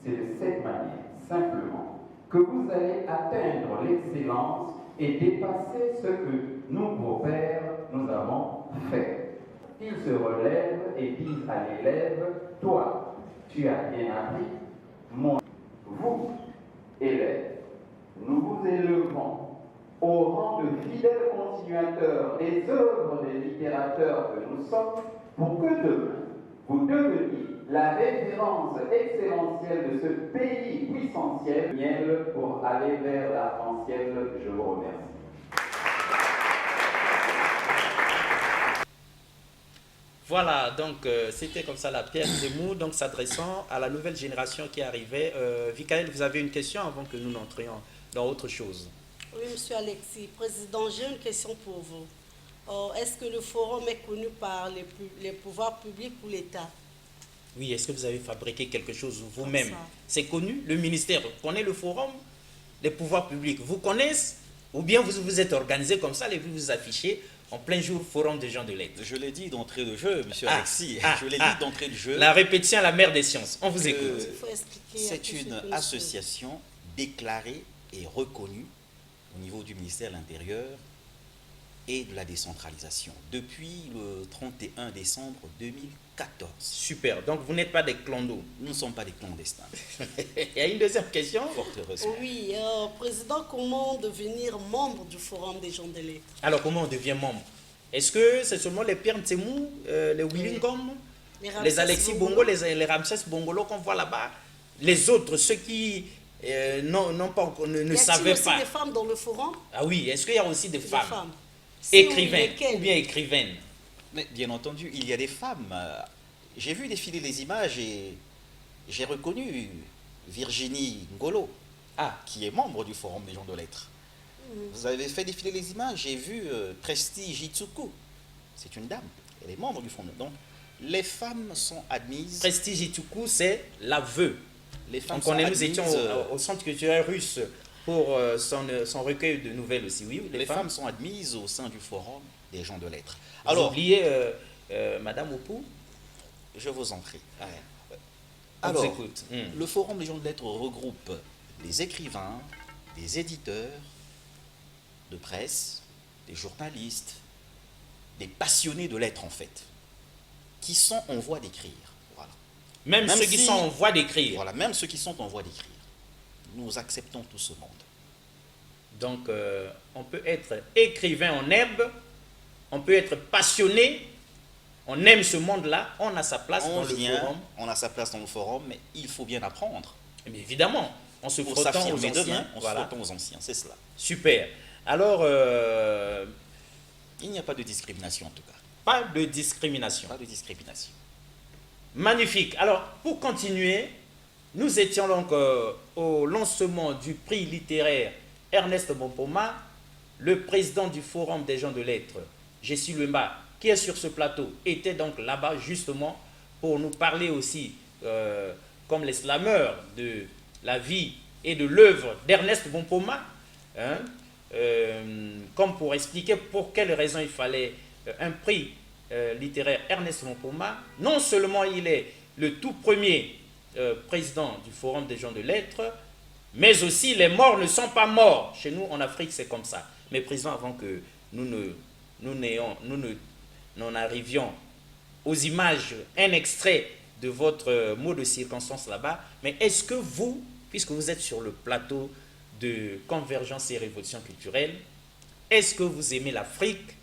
C'est de cette manière, simplement, que vous allez atteindre l'excellence et dépasser ce que nous, vos pères, nous avons fait. Ils se relèvent et disent à l'élève, toi, tu as bien appris, vous, élèves, nous vous élevons au rang de fidèles continuateurs des œuvres des littérateurs que nous sommes, pour que demain, vous deveniez la référence excellentielle de ce pays puissanticiel, miel pour aller vers l'arc-en-ciel. Je vous remercie. Voilà, donc c'était comme ça la Pierre Zemmour, donc s'adressant à la nouvelle génération qui arrivait. Vikaël, vous avez une question avant que nous n'entrions dans autre chose? Oui, monsieur Alexis. Président, j'ai une question pour vous. Est-ce que le forum est connu par les pouvoirs publics ou l'État? Oui, est-ce que vous avez fabriqué quelque chose vous-même? C'est connu, le ministère connaît le forum, les pouvoirs publics vous connaissent, ou bien vous vous êtes organisé comme ça, et vous vous affichez en plein jour forum des gens de lettres? Je l'ai dit d'entrée de jeu, monsieur Alexis. Je l'ai dit d'entrée de jeu. La répétition à la mère des sciences. On vous écoute. C'est une association déclarée et reconnue au niveau du ministère de l'Intérieur et de la décentralisation depuis le 31 décembre 2014. Super, donc vous n'êtes pas des clandos. Nous ne sommes pas des clandestins. Il y a une deuxième question? Fort heureusement. Oui, Président, comment devenir membre du Forum des gens de lettres? Alors, comment on devient membre? Est-ce que c'est seulement les Pierre Ntsemou, les Willingom, les Alexis Bongo, les Ramsès Bongolo qu'on voit là-bas? Les autres, ceux qui ne savaient pas. Il y a aussi des femmes dans le forum? Ah oui, est-ce qu'il y a aussi des femmes? Écrivaines ou bien écrivaines? Mais bien entendu, il y a des femmes. J'ai vu défiler les images et j'ai reconnu Virginie Ngolo, qui est membre du Forum des gens de lettres. Vous avez fait défiler les images, j'ai vu Presti Jitsuku, c'est une dame, elle est membre du Forum. Donc, les femmes sont admises. Presti Jitsuku, c'est l'aveu. Les femmes sont admises. Nous étions au Centre culturel russe pour son recueil de nouvelles aussi. Oui, les femmes sont admises au sein du Forum des gens de lettres. Alors, vous oubliez Madame Opou? Je vous en prie. Alors, le Forum des gens de lettres regroupe des écrivains, des éditeurs de presse, des journalistes, des passionnés de lettres en fait, qui sont en voie d'écrire. Voilà. Même ceux qui sont en voie d'écrire. Voilà, même ceux qui sont en voie d'écrire. Nous acceptons tout ce monde. Donc, on peut être écrivain en herbe, on peut être passionné, on aime ce monde-là, on a sa place dans le forum. On a sa place dans le forum, mais il faut bien apprendre. Mais évidemment, en se frottant aux anciens. En se frottant aux anciens, c'est cela. Super. Alors, il n'y a pas de discrimination en tout cas. Pas de discrimination. Pas de discrimination. Magnifique. Alors, pour continuer, nous étions donc au lancement du prix littéraire Ernest Bon Poma. Le président du Forum des gens de lettres Jessie Louemba, qui est sur ce plateau, était donc là-bas justement pour nous parler aussi, comme les slameurs, de la vie et de l'œuvre d'Ernest Bompoma, hein, comme pour expliquer pour quelles raisons il fallait un prix littéraire Ernest Bompoma. Non seulement il est le tout premier président du Forum des gens de lettres, mais aussi les morts ne sont pas morts. Chez nous, en Afrique, c'est comme ça. Mais président, avant que nous n'en arrivions aux images, un extrait de votre mot de circonstance là-bas, mais est-ce que vous, puisque vous êtes sur le plateau de Convergence et Révolution culturelle, est-ce que vous aimez l'Afrique?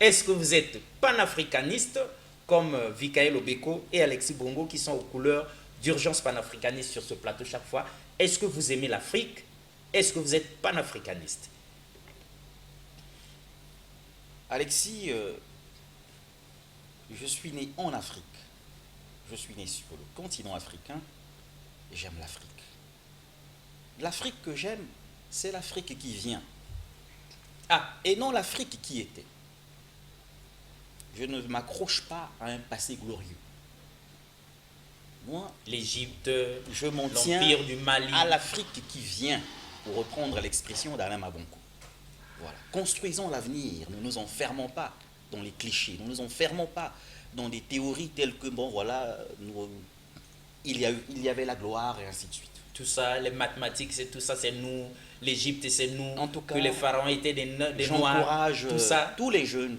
Est-ce que vous êtes panafricaniste comme Vikael Obeko et Alexis Bongo qui sont aux couleurs d'urgence panafricaniste sur ce plateau chaque fois? Est-ce que vous aimez l'Afrique? Est-ce que vous êtes panafricaniste? Alexis, je suis né en Afrique. Je suis né sur le continent africain et j'aime l'Afrique. L'Afrique que j'aime, c'est l'Afrique qui vient. Ah, et non l'Afrique qui était. Je ne m'accroche pas à un passé glorieux. Moi, l'Égypte, je m'en tiens l'Empire du Mali, à l'Afrique qui vient, pour reprendre l'expression d'Alain Mabonko. Voilà. Construisons l'avenir, ne nous enfermons pas dans les clichés, ne nous enfermons pas dans des théories telles que, bon voilà, il y avait la gloire et ainsi de suite. Tout ça, les mathématiques, c'est tout ça, c'est nous, l'Égypte, c'est nous, en tout cas, que les pharaons étaient des Noirs, j'encourage tout ça. Tous les jeunes,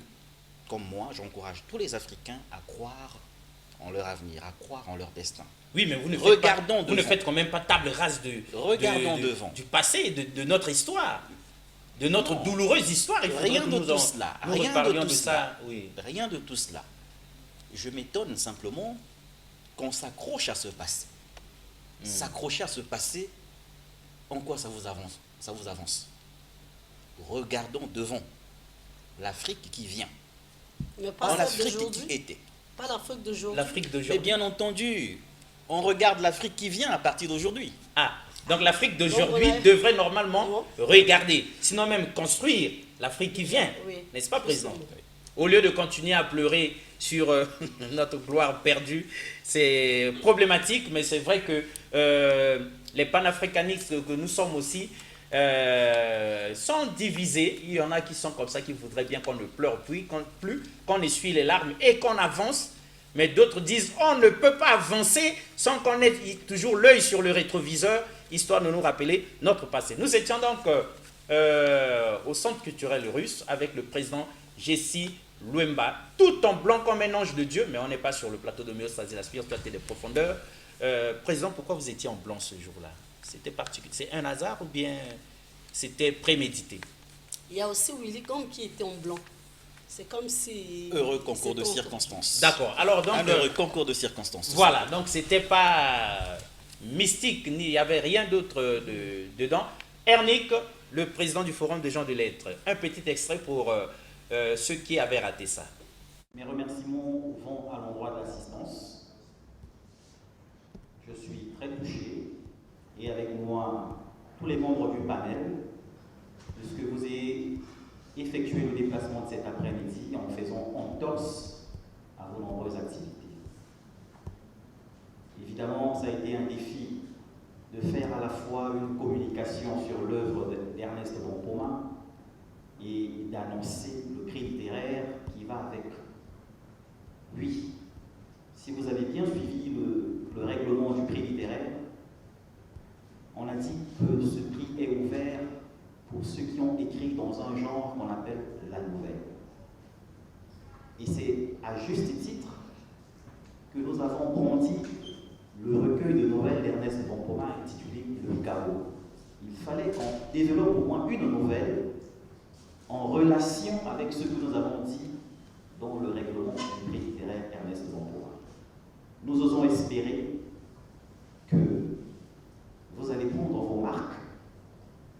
comme moi, j'encourage tous les Africains à croire en leur avenir, à croire en leur destin. Oui, mais vous ne faites quand même pas table rase du passé, de notre histoire, de notre douloureuse histoire. Rien de tout cela. Oui. Rien de tout cela. Je m'étonne simplement qu'on s'accroche à ce passé. S'accrocher à ce passé, en quoi ça vous avance? Ça vous avance. Regardons devant l'Afrique qui vient. Mais pas l'Afrique qui était. Pas l'Afrique d'aujourd'hui. L'Afrique d'aujourd'hui. Mais bien entendu, on regarde l'Afrique qui vient à partir d'aujourd'hui. Ah, donc l'Afrique d'aujourd'hui devrait normalement regarder, sinon même construire l'Afrique qui vient, n'est-ce pas, président? Au lieu de continuer à pleurer sur notre gloire perdue, c'est problématique, mais c'est vrai que les panafricanistes que nous sommes aussi sont divisés. Il y en a qui sont comme ça, qui voudraient bien qu'on ne pleure plus, qu'on essuie les larmes et qu'on avance. Mais d'autres disent on ne peut pas avancer sans qu'on ait toujours l'œil sur le rétroviseur, histoire de nous rappeler notre passé. Nous étions donc au Centre culturel russe avec le président Jessie Louemba, tout en blanc comme un ange de Dieu, mais on n'est pas sur le plateau de Homéostasie, la spiritualité des profondeurs. Président, pourquoi vous étiez en blanc ce jour-là? C'était particulier. C'est un hasard ou bien c'était prémédité? Il y a aussi Willy Gom qui était en blanc. C'est comme si... Heureux concours de circonstances. D'accord. Alors donc... Un heureux concours de circonstances. Voilà. Donc c'était pas mystique, il n'y avait rien d'autre dedans. Ernick, le président du Forum des gens de lettres. Un petit extrait pour ceux qui avaient raté ça. Mes remerciements vont à l'endroit de l'assistance. Je suis très touché et avec moi tous les membres du panel de ce que vous avez effectué le déplacement de cet après-midi en faisant entorse à vos nombreuses activités. Évidemment, ça a été un défi de faire à la fois une communication sur l'œuvre d'Ernest Bompoma et d'annoncer le prix littéraire qui va avec. Oui, si vous avez bien suivi le règlement du prix littéraire, on a dit que ce prix est ouvert pour ceux qui ont écrit dans un genre qu'on appelle la nouvelle. Et c'est à juste titre que nous avons brandi le recueil de nouvelles d'Ernest Bompoma intitulé Le Chaos. Il fallait qu'on développe au moins une nouvelle en relation avec ce que nous avons dit dans le règlement du prix littéraire Ernest Bompoma. Nous osons espérer que vous allez prendre vos marques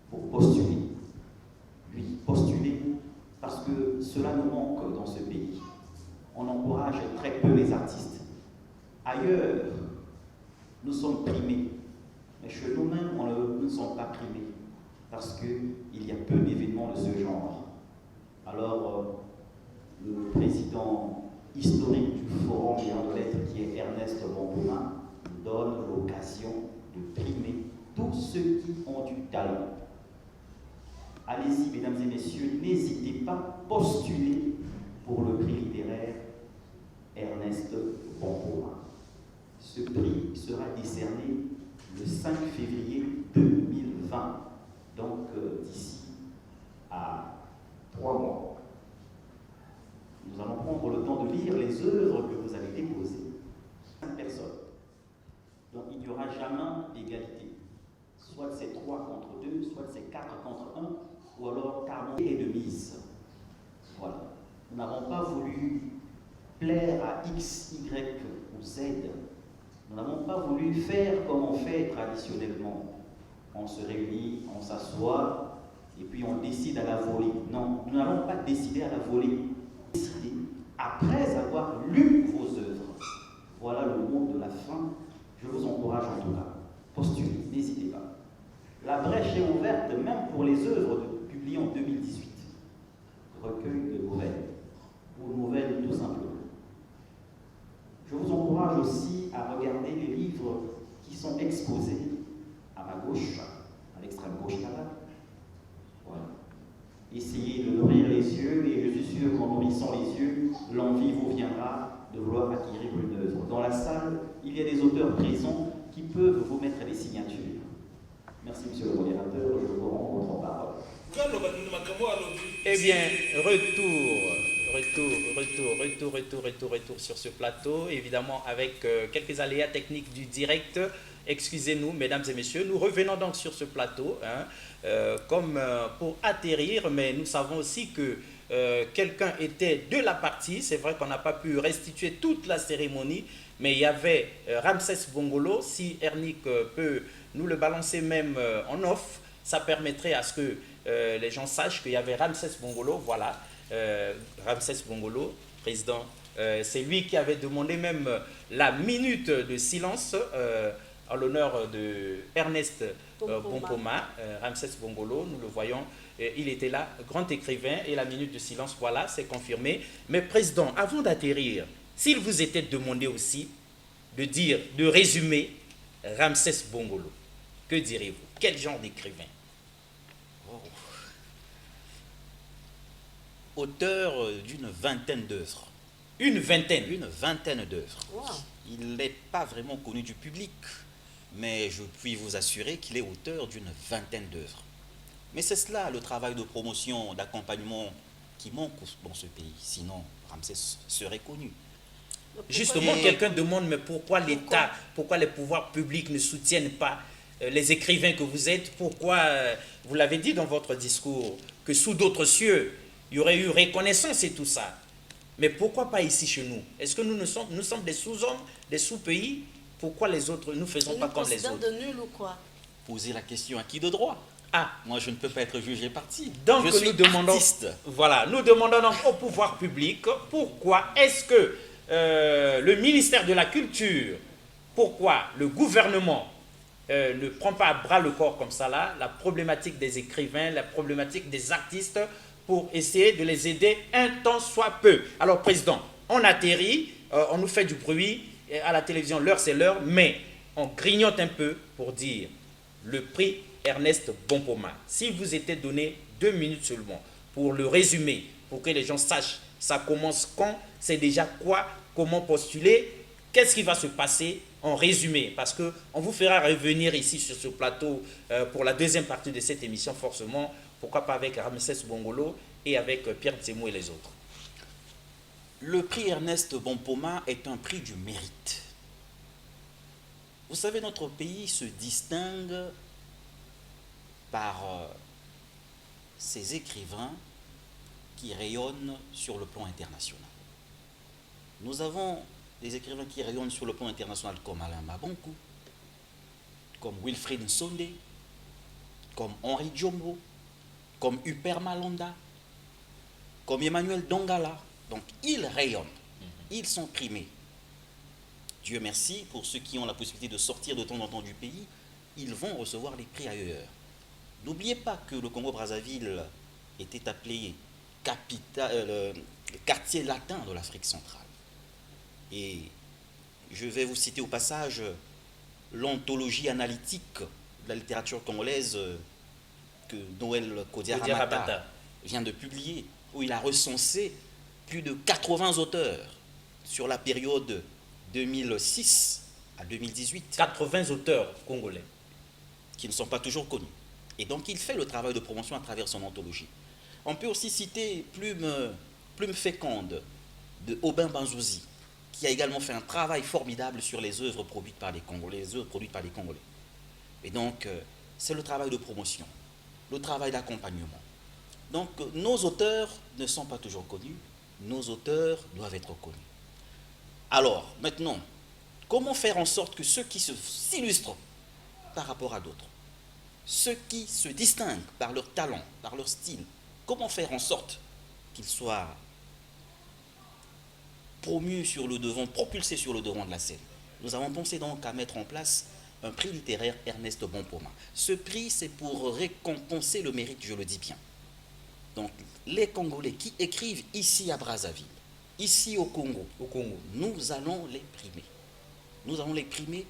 pour postuler. Oui, postuler, parce que cela nous manque dans ce pays. On encourage très peu les artistes. Ailleurs, nous sommes primés. Mais chez nous-mêmes, nous ne sommes pas primés, parce qu'il y a peu d'événements de ce genre. Alors, le président historique du Forum des Grandes Lettres, qui est Ernest Bon Poma, nous donne l'occasion de primer tous ceux qui ont du talent. Allez-y, mesdames et messieurs, n'hésitez pas, postulez pour le prix littéraire Ernest Bon Poma. Ce prix sera décerné le 5 février 2020, donc d'ici à 3 mois. Nous allons prendre le temps de lire les œuvres que vous avez déposées. 5 personnes. Donc il n'y aura jamais d'égalité. Soit c'est 3 contre 2, soit c'est 4 contre 1, ou alors 40 et de mise. Voilà. Nous n'avons pas voulu plaire à X, Y ou Z. Nous n'avons pas voulu faire comme on fait traditionnellement. On se réunit, on s'assoit, et puis on décide à la volée. Non, nous n'allons pas décider à la volée. Décider après avoir lu vos œuvres. Voilà le mot de la fin. Je vous encourage en tout cas. Postulez, n'hésitez pas. La brèche est ouverte même pour les œuvres publiées en 2018. Recueil de nouvelles, ou nouvelles tout simplement. Je vous encourage aussi à regarder les livres qui sont exposés à ma gauche, à l'extrême gauche là-bas. Voilà. Essayez de nourrir les yeux, et je suis sûr qu'en nourrissant les yeux, l'envie vous viendra de vouloir acquérir une œuvre. Dans la salle, il y a des auteurs présents qui peuvent vous mettre des signatures. Merci, monsieur le modérateur, je vous rends votre parole. Eh bien, retour sur ce plateau, évidemment avec quelques aléas techniques du direct. Excusez-nous, mesdames et messieurs, nous revenons donc sur ce plateau, comme pour atterrir, mais nous savons aussi que quelqu'un était de la partie. C'est vrai qu'on n'a pas pu restituer toute la cérémonie, mais il y avait Ramsès Bongolo. Si Ernick peut nous le balancer même en off, ça permettrait à ce que les gens sachent qu'il y avait Ramsès Bongolo. Voilà, Ramsès Bongolo, président. C'est lui qui avait demandé même la minute de silence en l'honneur de Ernest Bon Poma. Ramsès Bongolo, nous le voyons, il était là, grand écrivain, et la minute de silence, voilà, c'est confirmé. Mais président, avant d'atterrir, s'il vous était demandé aussi de résumer Ramsès Bongolo, que direz-vous? Quel genre d'écrivain? Auteur d'une vingtaine d'œuvres. Une vingtaine? Une vingtaine d'œuvres. Wow. Il n'est pas vraiment connu du public, mais je puis vous assurer qu'il est auteur d'une vingtaine d'œuvres. Mais c'est cela le travail de promotion, d'accompagnement qui manque dans ce pays. Sinon, Ramsès serait connu. Justement, quelqu'un demande, mais pourquoi l'État, pourquoi les pouvoirs publics ne soutiennent pas les écrivains que vous êtes? Pourquoi, vous l'avez dit dans votre discours, que sous d'autres cieux, il y aurait eu reconnaissance et tout ça. Mais pourquoi pas ici chez nous? Est-ce que nous sommes des sous-hommes, des sous-pays? Pourquoi les autres, nous ne faisons pas comme les autres? de nul ou quoi? Posez la question à qui de droit? Ah, moi je ne peux pas être jugé parti. Donc je suis nous demandons, artiste. Voilà, nous demandons donc au pouvoir public pourquoi est-ce que le ministère de la Culture, pourquoi le gouvernement ne prend pas à bras le corps comme ça là, la problématique des écrivains, la problématique des artistes, pour essayer de les aider un tant soit peu. Alors, président, on atterrit, on nous fait du bruit, à la télévision, l'heure c'est l'heure, mais on grignote un peu pour dire le prix Ernest Bon Poma. S'il vous était donné 2 minutes seulement pour le résumer, pour que les gens sachent ça commence quand, c'est déjà quoi, comment postuler, qu'est-ce qui va se passer en résumé, parce qu'on vous fera revenir ici sur ce plateau pour la deuxième partie de cette émission, forcément, pourquoi pas avec Ramsès Bongolo et avec Pierre Tsemou et les autres. Le prix Ernest Bon Poma est un prix du mérite. Vous savez, notre pays se distingue par ses écrivains qui rayonnent sur le plan international. Nous avons des écrivains qui rayonnent sur le plan international comme Alain Mabankou, comme Wilfrid Nsonde, comme Henri Djombo, comme Huper Malonda, comme Emmanuel Dongala. Donc ils rayonnent, ils sont primés. Dieu merci pour ceux qui ont la possibilité de sortir de temps en temps du pays, ils vont recevoir les prix ailleurs. N'oubliez pas que le Congo-Brazzaville était appelé quartiers latins de l'Afrique centrale. Et je vais vous citer au passage l'anthologie analytique de la littérature congolaise que Noël Kodiaramata vient de publier, où il a recensé plus de 80 auteurs sur la période 2006 à 2018. 80 auteurs congolais. Qui ne sont pas toujours connus. Et donc il fait le travail de promotion à travers son anthologie. On peut aussi citer Plume féconde de Aubin Banzouzi, qui a également fait un travail formidable sur les œuvres produites par les Congolais, Et donc, c'est le travail de promotion, le travail d'accompagnement. Donc, nos auteurs ne sont pas toujours connus, nos auteurs doivent être connus. Alors, maintenant, comment faire en sorte que ceux qui s'illustrent par rapport à d'autres, ceux qui se distinguent par leur talent, par leur style, comment faire en sorte qu'ils soient promus sur le devant, propulsés sur le devant de la scène? Nous avons pensé donc à mettre en place un prix littéraire Ernest Bonpoma. Ce prix, c'est pour récompenser le mérite, je le dis bien. Donc, les Congolais qui écrivent ici à Brazzaville, ici au Congo, nous allons les primer. Nous allons les primer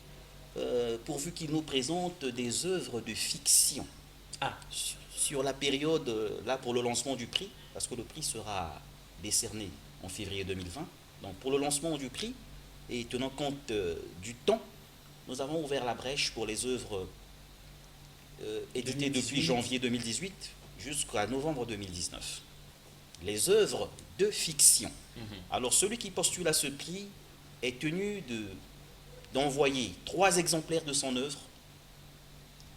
pourvu qu'ils nous présentent des œuvres de fiction. Sur la période, là pour le lancement du prix, parce que le prix sera décerné en février 2020. Donc pour le lancement du prix, et tenant compte du temps, nous avons ouvert la brèche pour les œuvres éditées depuis janvier 2018 jusqu'à novembre 2019. Les œuvres de fiction. Alors celui qui postule à ce prix est tenu d'envoyer 3 exemplaires de son œuvre,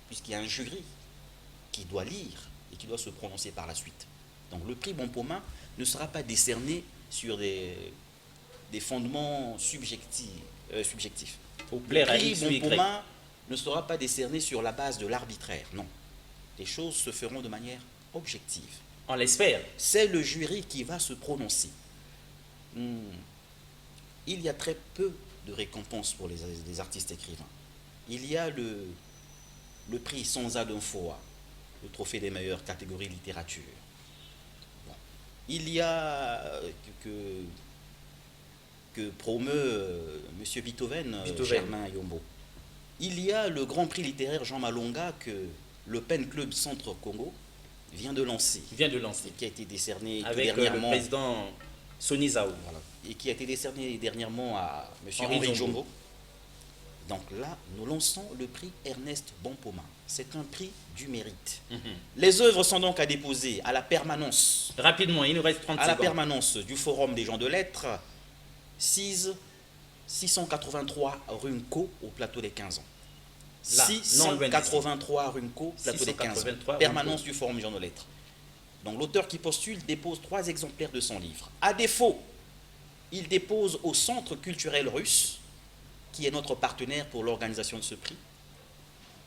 puisqu'il y a un jury qui doit lire et qui doit se prononcer par la suite. Donc le prix Bonpoma ne sera pas décerné sur des fondements subjectifs. Pour plaire à le prix X ou Y. Bonpoma ne sera pas décerné sur la base de l'arbitraire, non. Les choses se feront de manière objective. On l'espère. C'est le jury qui va se prononcer. Il y a très peu de récompenses pour les artistes écrivains. Il y a le prix Sonza d'Infoa, le trophée des meilleures catégories littérature. Bon. Il y a que promeut M. Beethoven, Germain Yombo. Il y a le grand prix littéraire Jean Malonga que le Pen Club Centre Congo vient de lancer. Qui a été décerné avec dernièrement. Le président Soni Zaou. Voilà. Et qui a été décerné dernièrement à M. Henri Jombo. Donc là, nous lançons le prix Ernest Bonpoma. C'est un prix du mérite. Les œuvres sont donc à déposer à la permanence. Rapidement, il nous reste 30 secondes. À la permanence du Forum des gens de lettres, 683 rue Nko, au plateau des 15 ans. 683 rue Nko, plateau des 15 ans. Permanence du Forum des gens de lettres. Donc l'auteur qui postule dépose 3 exemplaires de son livre. À défaut, il dépose au Centre culturel russe, qui est notre partenaire pour l'organisation de ce prix.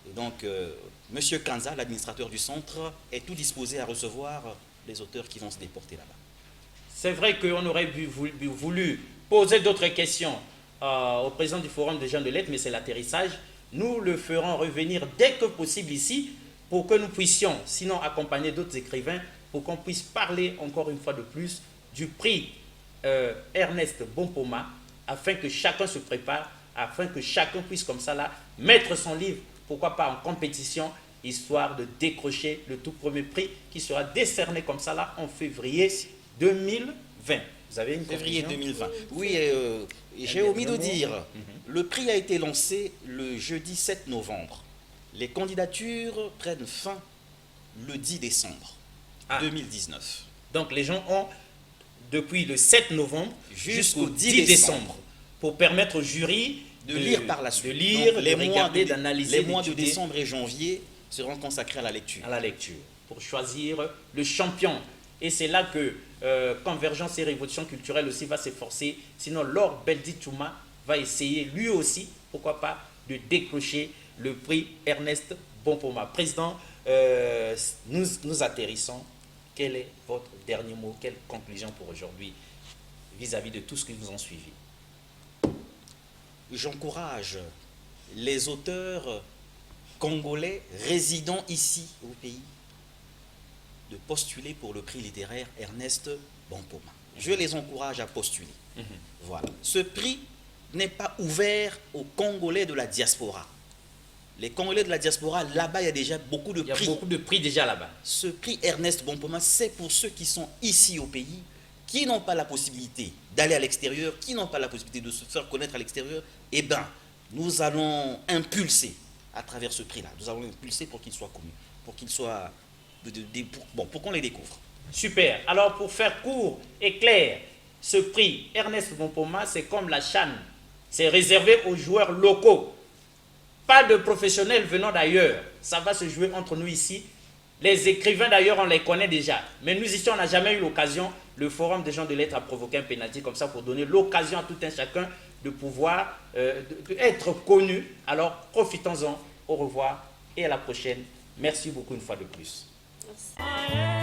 Et donc, M. Kanza, l'administrateur du centre, est tout disposé à recevoir les auteurs qui vont se déporter là-bas. C'est vrai qu'on aurait voulu poser d'autres questions au président du Forum des gens de lettres, mais c'est l'atterrissage. Nous le ferons revenir dès que possible ici pour que nous puissions, sinon accompagner d'autres écrivains, pour qu'on puisse parler encore une fois de plus du prix Ernest Bonpoma, afin que chacun se prépare, afin que chacun puisse comme ça là mettre son livre, pourquoi pas en compétition, histoire de décrocher le tout premier prix qui sera décerné comme ça là en février 2020. Vous avez une février 2020. Oui, j'ai omis de dire, le prix a été lancé le jeudi 7 novembre. Les candidatures prennent fin le 10 décembre 2019. Donc les gens ont depuis le 7 novembre jusqu'au 10 décembre pour permettre au jury de lire par la suite. De lire, les de regarder, d'analyser. Les mois de décembre et janvier seront consacrés à la lecture. À la lecture, pour choisir le champion. Et c'est là que Convergence et Révolution culturelle aussi va s'efforcer. Sinon, Laure Beldi Touma va essayer lui aussi, pourquoi pas, de décrocher le prix Ernest Bonpoma. Président, nous atterrissons. Quel est votre dernier mot? Quelle conclusion pour aujourd'hui vis-à-vis de tout ce qui vous ont suivi? J'encourage les auteurs congolais résidant ici au pays de postuler pour le prix littéraire Ernest Bonpoma. je les encourage à postuler. Voilà. Ce prix n'est pas ouvert aux Congolais de la diaspora. Les Congolais de la diaspora, là-bas, il y a déjà beaucoup de prix. Il y a beaucoup de prix déjà là-bas. Ce prix Ernest Bonpoma, c'est pour ceux qui sont ici au pays, qui n'ont pas la possibilité d'aller à l'extérieur, qui n'ont pas la possibilité de se faire connaître à l'extérieur. Eh bien, nous allons impulser à travers ce prix-là. Nous allons impulser pour qu'il soit connu, pour qu'il soit... pour qu'on les découvre. Super. Alors, pour faire court et clair, ce prix Ernest Bonpoma, c'est comme la CHAN. C'est réservé aux joueurs locaux. Pas de professionnels venant d'ailleurs. Ça va se jouer entre nous ici. Les écrivains d'ailleurs, on les connaît déjà. Mais nous ici, on n'a jamais eu l'occasion. Le Forum des gens de lettres a provoqué un pénalty comme ça pour donner l'occasion à tout un chacun de pouvoir être connu. Alors, profitons-en. Au revoir et à la prochaine. Merci beaucoup une fois de plus. Merci.